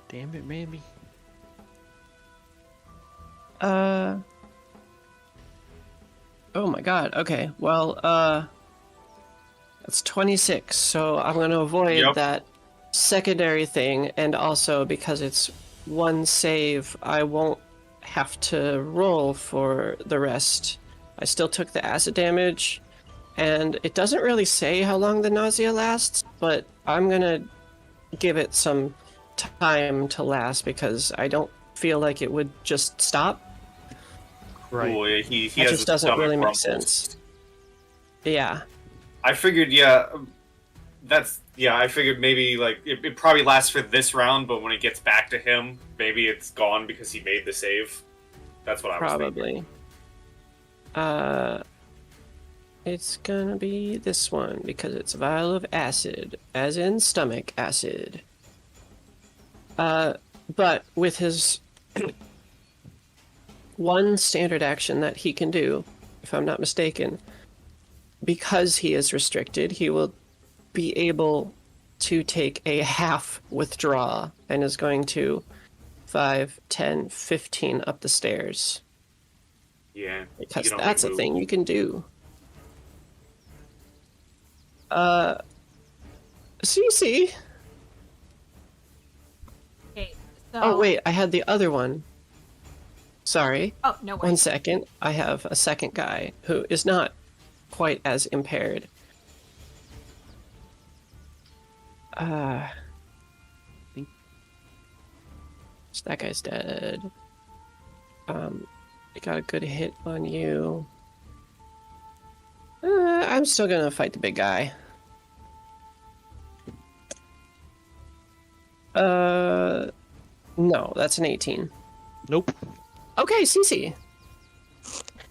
Damn it, Mammy. Oh my god. Okay. Well, that's 26. So I'm going to avoid that secondary thing, and also because it's 1 save, I won't have to roll for the rest. I still took the acid damage, and it doesn't really say how long the nausea lasts, but I'm going to give it some time to last because I don't feel like it would just stop. Right. Cool, yeah, he That has just a doesn't stomach really make rumbles. sense. Yeah. I figured, I figured maybe, like, it probably lasts for this round, but when it gets back to him, maybe it's gone because he made the save. That's what I was thinking. Probably. It's gonna be this one because it's a vial of acid, as in stomach acid. But with his 1 standard action that he can do, if I'm not mistaken, because he is restricted, he will be able to take a half withdraw and is going to 5, 10, 15 up the stairs. Yeah. Because you don't that's a move. thing you can do. Cece. Okay, so. Oh wait, I had the other one. Sorry. Oh, no worries. 1 second. I have a second guy who is not quite as impaired. So that guy's dead. I got a good hit on you. I'm still gonna fight the big guy. No, that's an 18. Nope. Okay, Cece.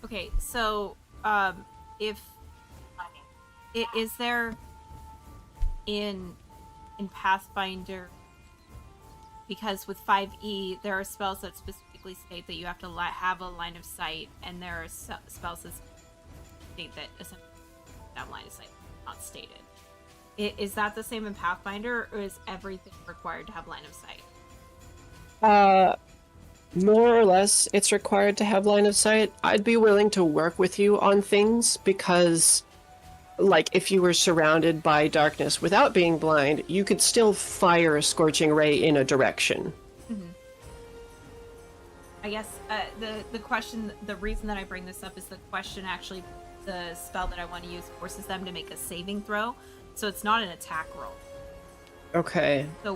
Okay, so if is there in Pathfinder, because with 5e there are spells that specifically state that you have to have a line of sight, and there are spells that state that essentially that line of sight is not stated. Is that the same in Pathfinder, or is everything required to have line of sight? More or less, it's required to have line of sight. I'd be willing to work with you on things because, like, if you were surrounded by darkness without being blind, you could still fire a scorching ray in a direction. Mm-hmm. I guess the question, the reason that I bring this up is the question actually, the spell that I want to use forces them to make a saving throw, so it's not an attack roll. Okay. So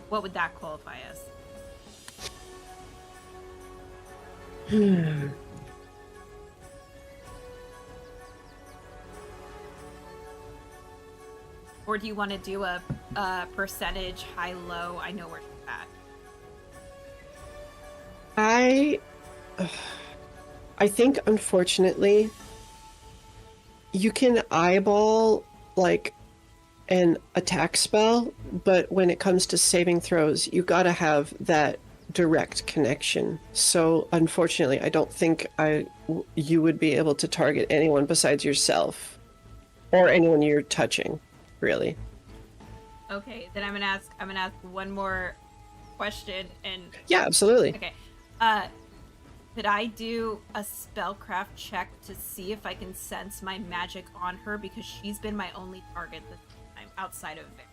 what would that qualify as? Or do you want to do a percentage high-low? I know where it's at. I think, unfortunately, you can eyeball, like, an attack spell, but when it comes to saving throws, you gotta have that direct connection. So, unfortunately, I don't think you would be able to target anyone besides yourself. Or anyone you're touching, really. Okay, then I'm gonna ask one more question, and Yeah, absolutely. okay. Could I do a spellcraft check to see if I can sense my magic on her, because she's been my only target this time outside of Vic?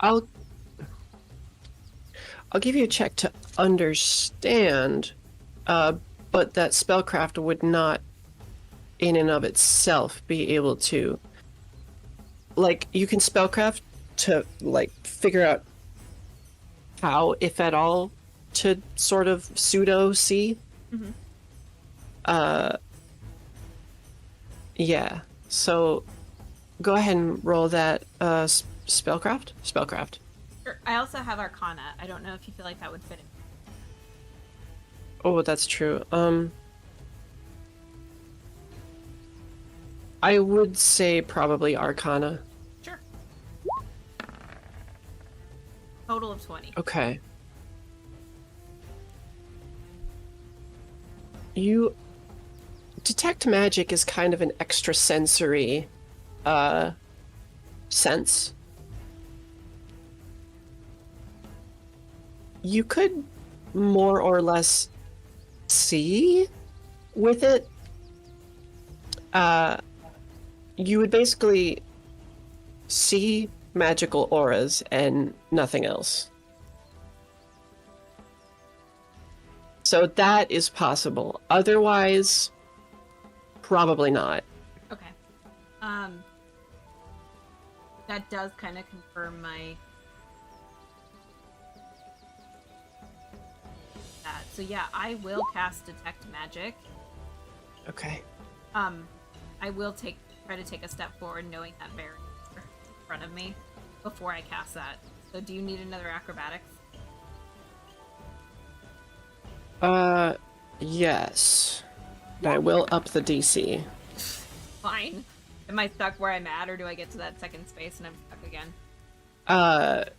I'll give you a check to understand, but that spellcraft would not, in and of itself, be able to. Like, you can spellcraft to, like, figure out how, if at all, to sort of pseudo see. Mm-hmm. Yeah. So, go ahead and roll that spellcraft. Spellcraft. Sure. I also have Arcana. I don't know if you feel like that would fit in. Oh, that's true. I would say probably Arcana. Sure. Total of 20. Okay. You detect magic is kind of an extrasensory sense. You could more or less see with it. You would basically see magical auras and nothing else. So that is possible. Otherwise, probably not. Okay. That does kind of confirm my that. So yeah, I will cast Detect Magic. Okay. I will try to take a step forward, knowing that barrier in front of me before I cast that. So do you need another acrobatics? Yes. I will up the DC. Fine. Am I stuck where I'm at, or do I get to that second space and I'm stuck again?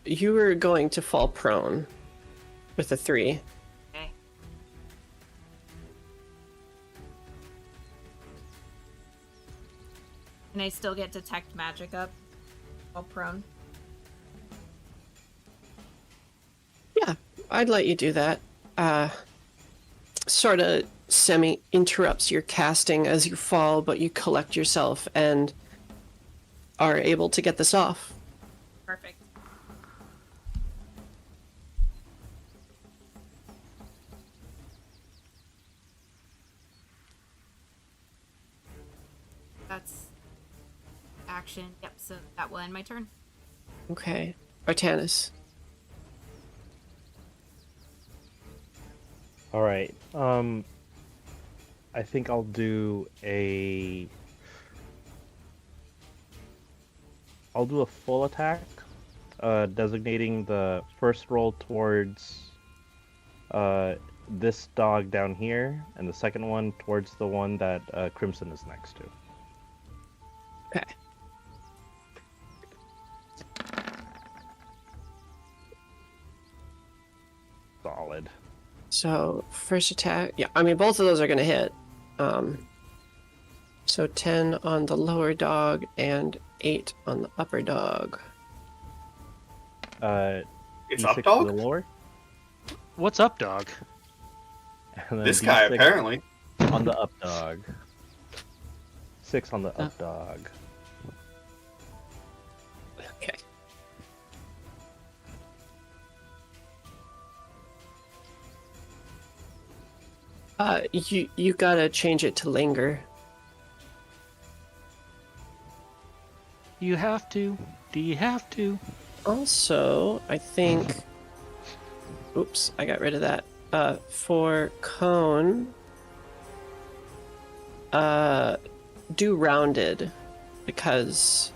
You are going to fall prone with a 3. Okay. Can I still get Detect Magic up while prone? Yeah. I'd let you do that. Sort of semi-interrupts your casting as you fall, but you collect yourself and are able to get this off. Perfect. That's action. Yep, so that will end my turn. Okay. Artanis. All right. I think I'll do a full attack, designating the first roll towards this dog down here, and the second one towards the one that Crimson is next to. Okay. Solid. So, first attack. Yeah, I mean, both of those are going to hit. So 10 on the lower dog and 8 on the upper dog. It's D6 up for dog? the lower. What's up, dog? And then This guy, D6 apparently. on the up dog. 6 on the up dog. Okay. You gotta change it to linger. You have to. Do you have to? Also, I think... Oops, I got rid of that. For Cone... do rounded, because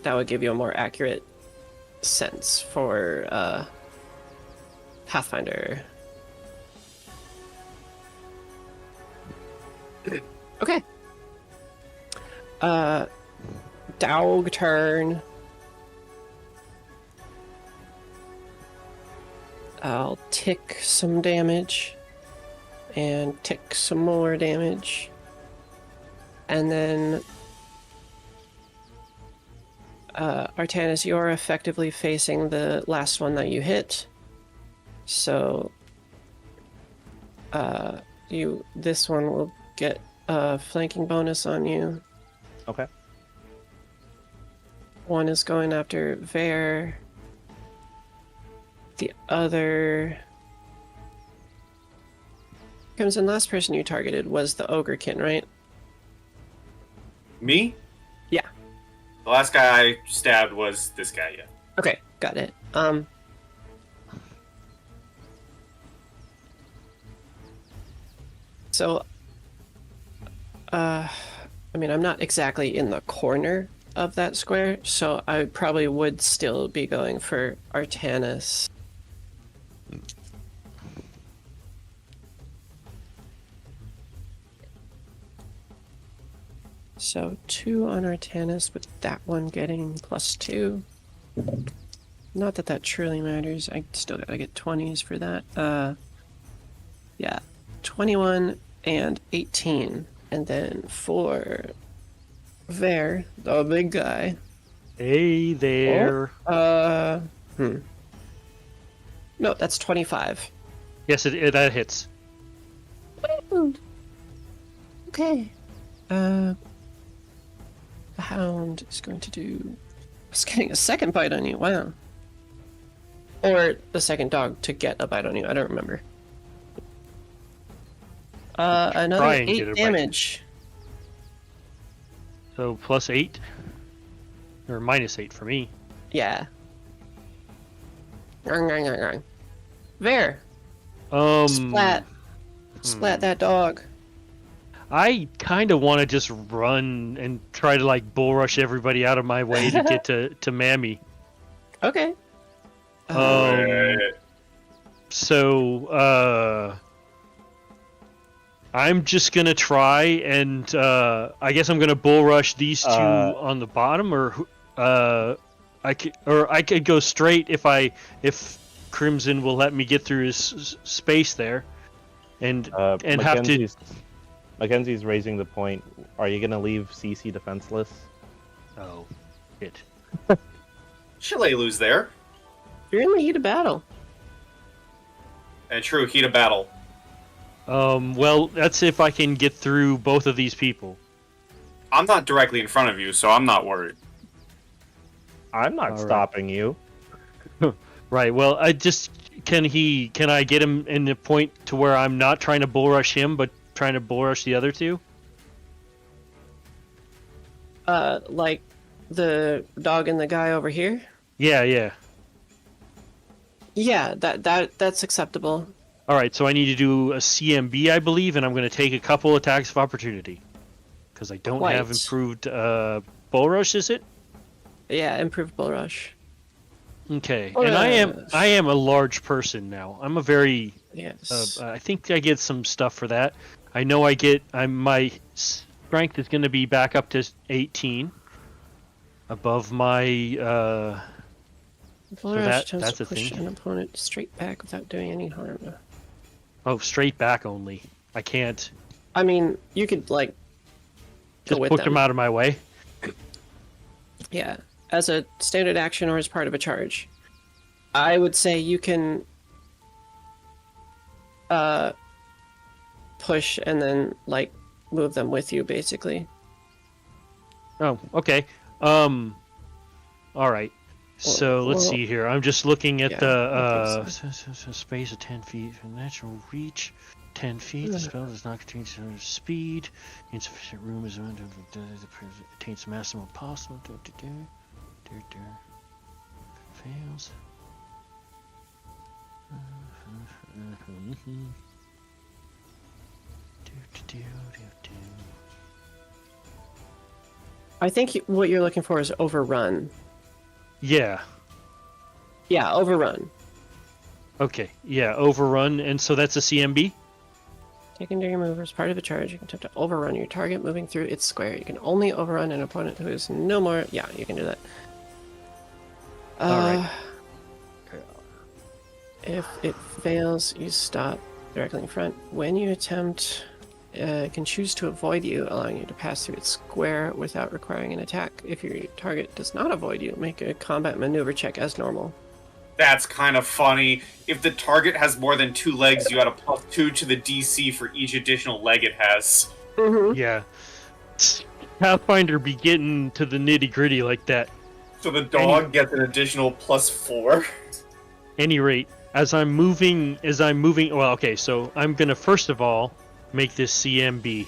that would give you a more accurate sense for, Pathfinder. Okay. Dog turn. I'll tick some damage and tick some more damage. And then Artanis, you're effectively facing the last one that you hit. So this one will get a flanking bonus on you. Okay. One is going after Vare. The other... Crimson, last person you targeted was the Ogrekin, right? Me? Yeah. The last guy I stabbed was this guy, yeah. Okay, got it. So, I mean, I'm not exactly in the corner of that square, so I probably would still be going for Artanis. So 2 on Artanis, with that one getting +2. Not that that truly matters. I still gotta get 20s for that. Yeah, 21 and 18. And then for Vare, the big guy. Hey there. No, that's 25. Yes, that hits. Okay. The hound is going to do... It's getting a second bite on you, wow. Or the second dog to get a bite on you, I don't remember. Another Try and get 8 a bite. damage. So +8? Or -8 for me. Yeah. Vare, splat. Splat that dog. I kind of want to just run and try to like bull rush everybody out of my way to get to Mammy. Okay. So I'm just gonna try and I guess I'm gonna bull rush these two on the bottom, or I could go straight if Crimson will let me get through his space there, and have to. Mackenzie's raising the point. Are you gonna leave CC defenseless? Oh, shit. Shalelu's there. You're in the heat of battle. A true heat of battle. Well, that's if I can get through both of these people. I'm not directly in front of you, so I'm not worried. I'm not All right. stopping you. Right. Well, can I get him in the point to where I'm not trying to bull rush him, but trying to bull rush the other two? Like the dog and the guy over here? Yeah. Yeah, that's acceptable. All right. So I need to do a CMB, I believe, and I'm going to take a couple attacks of opportunity because I don't have Quite. improved bull rush. Is it? Yeah, improved bull rush. Okay. Oh, And yeah. I am a large person now. I'm a very Yes. I think I get some stuff for that. I know my strength is going to be back up to 18 above my bull so rush that- tends that's to a push thing. an opponent straight back without doing any harm. straight back only. I can't I mean, you could like go just with push them. them out of my way. Yeah, as a standard action or as part of a charge. I would say you can push and then like move them with you, basically. Oh, okay. All right. So let's well, see here. I'm just looking at yeah, the I think space of 10 feet from natural reach. 10 feet. The spell does not contain speed. Insufficient room is attains maximum possible. Fails. I think what you're looking for is overrun. Yeah. Yeah, overrun. Okay. Yeah. Overrun, and so that's a CMB. Secondary move as part of a charge. You can attempt to overrun your target moving through its square. You can only overrun an opponent who is no more. Yeah, you can do that. All right. If it fails, you stop directly in front. When you attempt, it can choose to avoid you, allowing you to pass through its square without requiring an attack. If your target does not avoid you, make a combat maneuver check as normal. That's kind of funny. If the target has more than 2 legs, you add a +2 to the DC for each additional leg it has. Mm-hmm. Yeah. Pathfinder be getting to the nitty gritty like that. So the dog gets an additional +4. Any rate, as I'm moving, well, okay, so I'm gonna first of all make this CMB.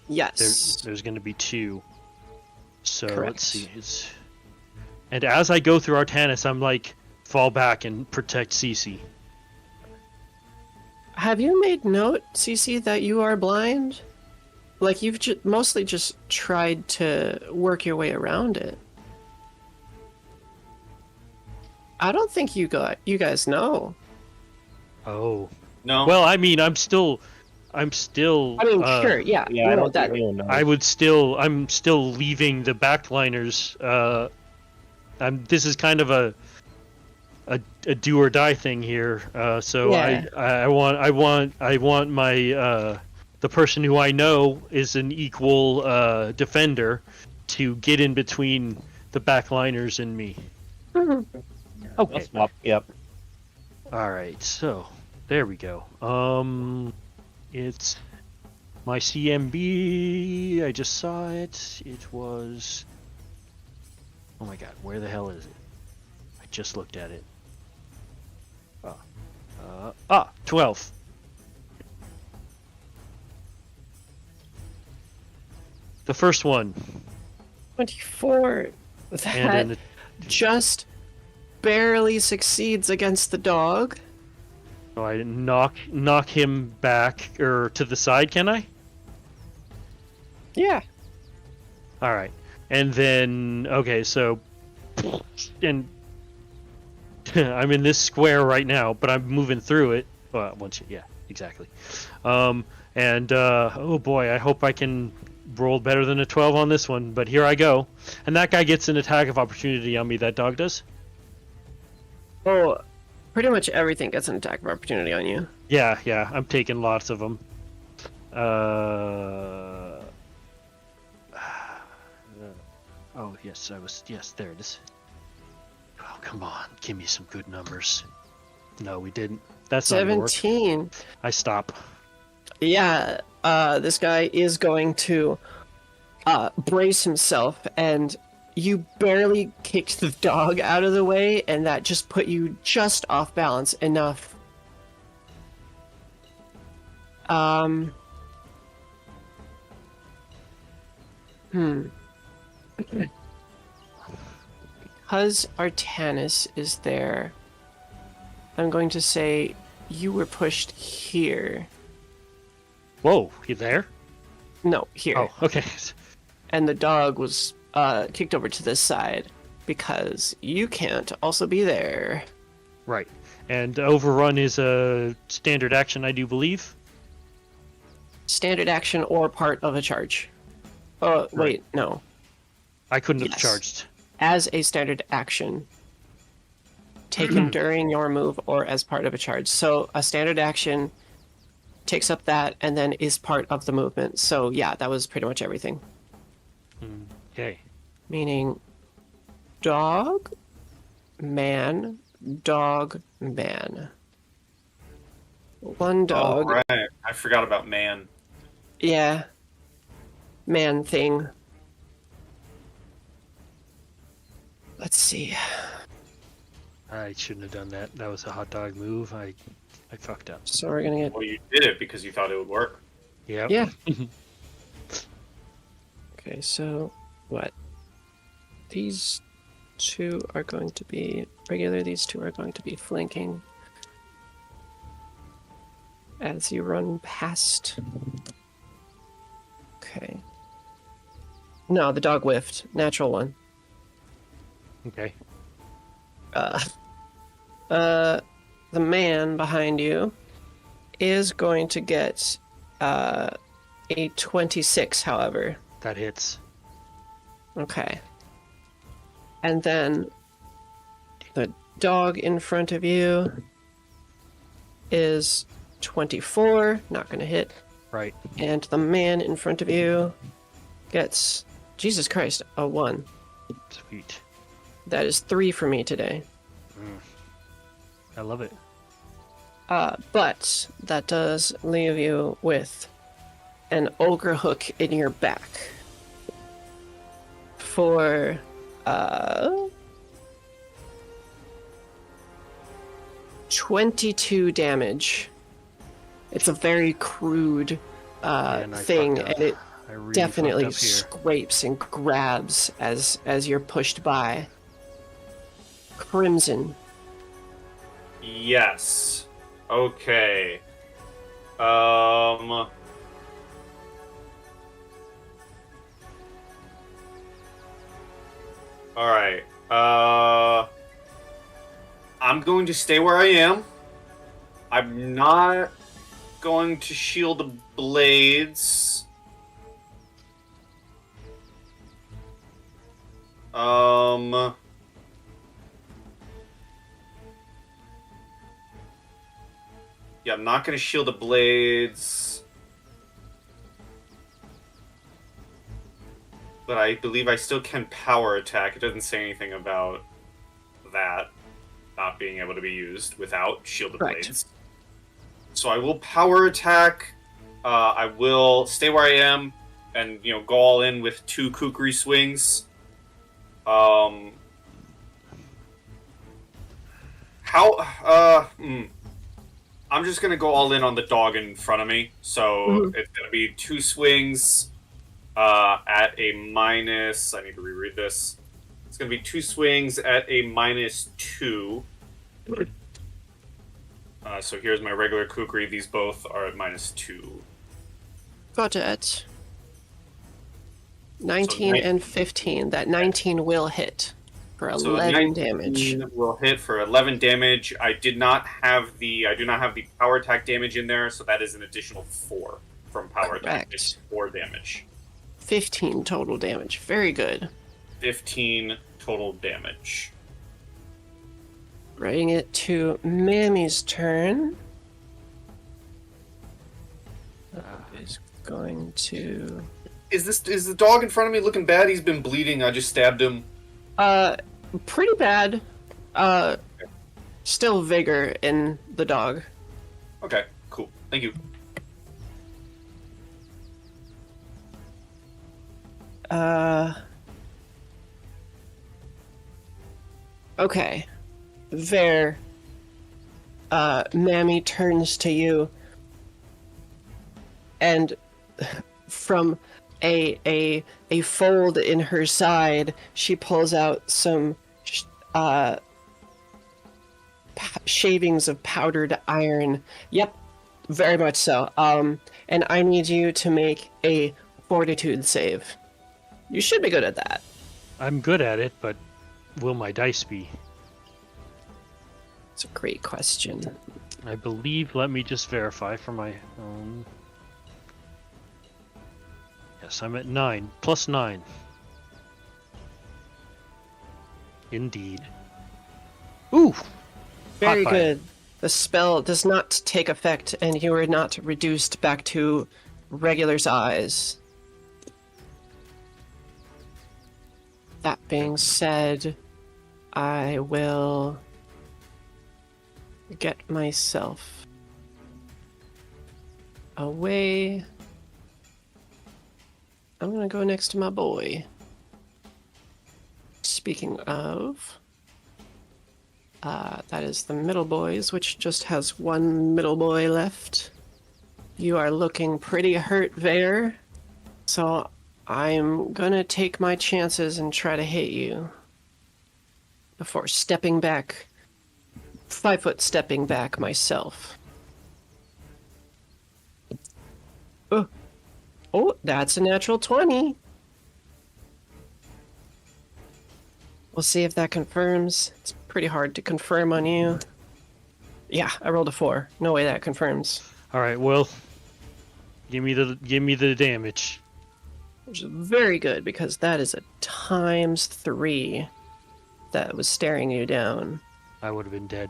Yes. There's gonna be 2. So Correct. let's see. And as I go through Artanis, I'm like, fall back and protect Cece. Have you made note, Cece, that you are blind? Like, you've mostly just tried to work your way around it. I don't think you guys know. Oh. No. Well, I mean, I'm still. I mean, sure, yeah. Yeah, I no, don't that, think anyone knows. I'm still leaving the backliners. This is kind of a do or die thing here. So Yeah. I want my the person who I know is an equal defender to get in between the backliners and me. Mm-hmm. Okay. Let's swap. Yep. All right. So there we go. It's my CMB. I just saw it. It was. Oh my god, where the hell is it? I just looked at it. 12. The first one. 24. That And just barely succeeds against the dog. so I knock him back or to the side, can I? Yeah. All right. And then okay, so and I'm in this square right now, but I'm moving through it. Well, yeah, exactly. Oh boy, I hope I can roll better than a 12 on this one, but here I go. And that guy gets an attack of opportunity on me, that dog does? Oh, pretty much everything gets an attack of opportunity on you. Yeah, I'm taking lots of them. Oh, yes, there it is. Oh, come on, give me some good numbers. No, we didn't. That's not gonna work. 17. I stop. Yeah, this guy is going to brace himself, and you barely kicked the dog out of the way, and that just put you just off balance enough. Because Artanis is there, I'm going to say you were pushed here. Whoa, you there? No, here. Oh, okay. And the dog was kicked over to this side because you can't also be there. Right. And overrun is a standard action, I do believe. Standard action or part of a charge. Oh, wait, no. I couldn't have Yes. charged. As a standard action taken during your move or as part of a charge. So a standard action takes up that and then is part of the movement. So yeah, that was pretty much everything. Okay. Meaning dog, man, dog, man. One dog. Oh, right. I forgot about man. Yeah. Man thing. Let's see. I shouldn't have done that. That was a hot dog move. I fucked up. So we're gonna get. Well, you did it because you thought it would work. Yep. Yeah. Okay, so what? These two are going to be regular, these two are going to be flanking. As you run past. Okay. No, the dog whiffed. Natural one. Okay. The man behind you is going to get a 26, however. That hits. Okay. And then the dog in front of you is 24, not going to hit. Right. And the man in front of you gets, Jesus Christ, a 1. Sweet. That is 3 for me today. I love it. But that does leave you with an ogre hook in your back for 22 damage. It's a very crude Man, I thing, fucked up. and it I really definitely fucked up here. scrapes and grabs as you're pushed by. Crimson. Yes. Okay. Alright. I'm going to stay where I am. I'm not going to shield the blades. Yeah, I'm not going to shield the blades. But I believe I still can power attack. It doesn't say anything about that not being able to be used without shielded Correct. blades. So I will power attack. I will stay where I am and, go all in with 2 kukri swings. I'm just gonna go all in on the dog in front of me. So it's gonna be 2 swings at a minus. I need to reread this. It's gonna be 2 swings at a -2. So here's my regular kukri. These both are at -2. Got it. 19 and 15. That 19 will hit for 11 damage. Will hit for 11 damage. I do not have the power attack damage in there, so that is an additional 4 from power attack. Correct. It's 4 damage. 15 total damage. Very good. 15 total damage. Bring it to Mammy's turn. Is going to. Is the dog in front of me looking bad? He's been bleeding. I just stabbed him. Pretty bad. Still vigor in the dog. Okay, cool. Thank you. Okay. There. Mammy turns to you, and from a fold in her side, she pulls out some shavings of powdered iron. Yep, very much so. And I need you to make a fortitude save. You should be good at that. I'm good at it, but will my dice be? It's a great question. I believe, let me just verify for my own. Yes, I'm at 9, plus 9. Indeed. Ooh! Very Hot fire. good. The spell does not take effect, and you are not reduced back to regular size. That being said, I will get myself away. I'm gonna go next to my boy. Speaking of, that is the middle boys, which just has one middle boy left. You are looking pretty hurt there, so I'm gonna take my chances and try to hit you before stepping back, 5 foot stepping back myself. Oh, that's a natural 20. We'll see if that confirms. It's pretty hard to confirm on you. Yeah, I rolled a 4. No way that confirms. All right, well, give me the damage. Which is very good because that is a ×3 that was staring you down. I would have been dead.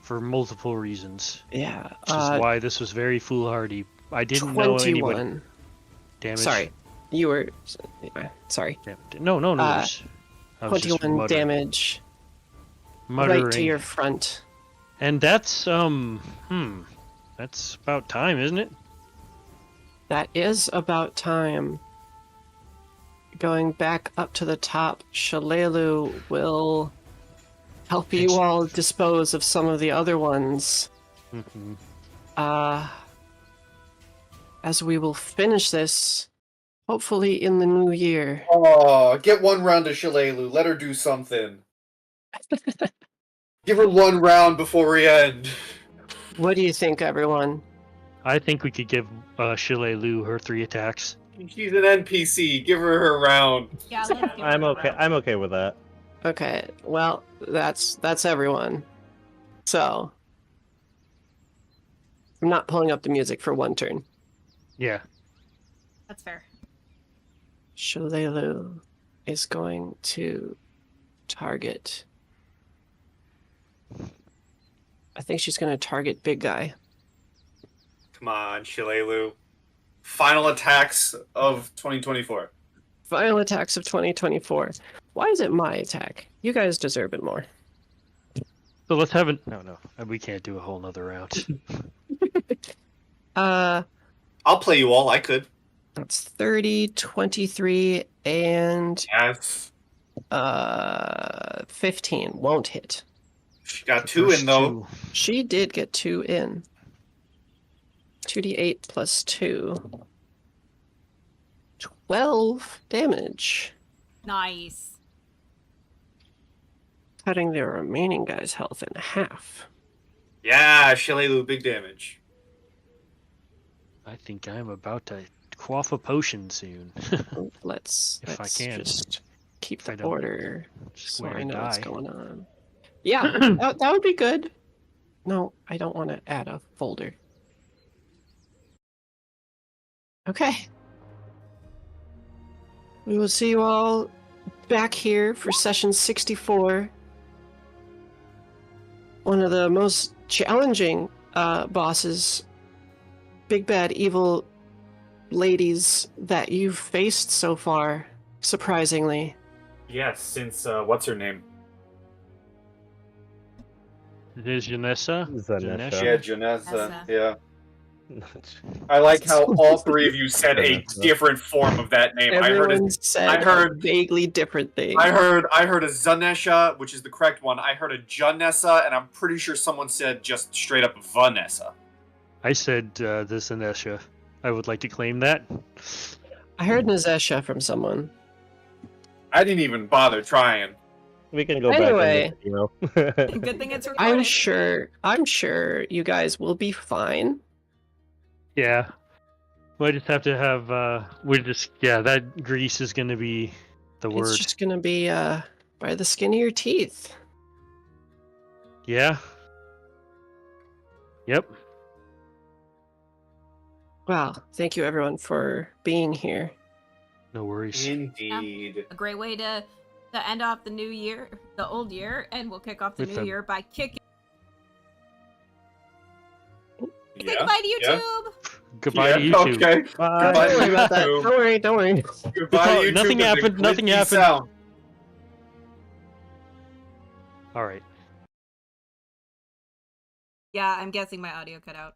For multiple reasons. Yeah. Which is why this was very foolhardy. I didn't know anybody. 21. Damage. Sorry. You were... Sorry. No worries. I was just 21 muttering. damage. Muttering. Right to your front. And that's, that's about time, isn't it? That is about time. Going back up to the top, Shalelu will help you all dispose of some of the other ones. Mhm. As we will finish this, hopefully in the new year. Oh, get one round to Shalelu. Let her do something. Give her one round before we end. What do you think, everyone? I think we could give Shilelu her 3 attacks. She's an NPC. Give her her round. Yeah, let's give I'm it a okay. round. I'm okay with that. Okay, well, that's everyone. So, I'm not pulling up the music for one turn. Yeah. That's fair. Shalelu is going to target. I think she's going to target big guy. Come on, Shilelu. Final attacks of 2024. Final attacks of 2024. Why is it my attack? You guys deserve it more. So let's have it. No, we can't do a whole nother round. I'll play you all. I could. That's 30, 23, and Yes. 15. Won't hit. She got 2 in, though. She did get 2 in. 2d8 plus 2. 12 damage. Nice. Cutting the remaining guy's health in half. Yeah, Shilelu, big damage. I think I'm about to quaff a potion soon. Let's If I can. just keep If I the don't order so swear I to know what's die. going on. Yeah, that would be good. No, I don't want to add a folder. Okay. We will see you all back here for session 64. One of the most challenging bosses, big bad evil ladies that you've faced so far, surprisingly. Yes, since, what's her name? It is Janessa. Zanesha. Yeah, Janessa. Nessa. Yeah. I like how all three of you said a Janessa. different form of that name. Everyone said I heard- a vaguely different thing. I heard a Zanesha, which is the correct one. I heard a Janessa, and I'm pretty sure someone said just straight up Vanessa. I said the Zanesha. I would like to claim that. I heard Nazesha from someone. I didn't even bother trying. We can go Anyway. back into the video. Good thing it's recorded. I'm sure you guys will be fine. Yeah. We just have to have. That grease is gonna be the word. It's just gonna be by the skin of your teeth. Yeah. Yep. Well, thank you everyone for being here. No worries. Indeed. A great way to end off the new year, the old year, and we'll kick off the With new a- year by kicking. Say Yeah. goodbye to yeah. YouTube. Goodbye to Yeah, YouTube. Okay. Bye. Goodbye Don't worry about that. YouTube. Don't worry. Don't worry. Goodbye to YouTube. Nothing with a happened, nothing glitchy happened. sound. All right. Yeah, I'm guessing my audio cut out.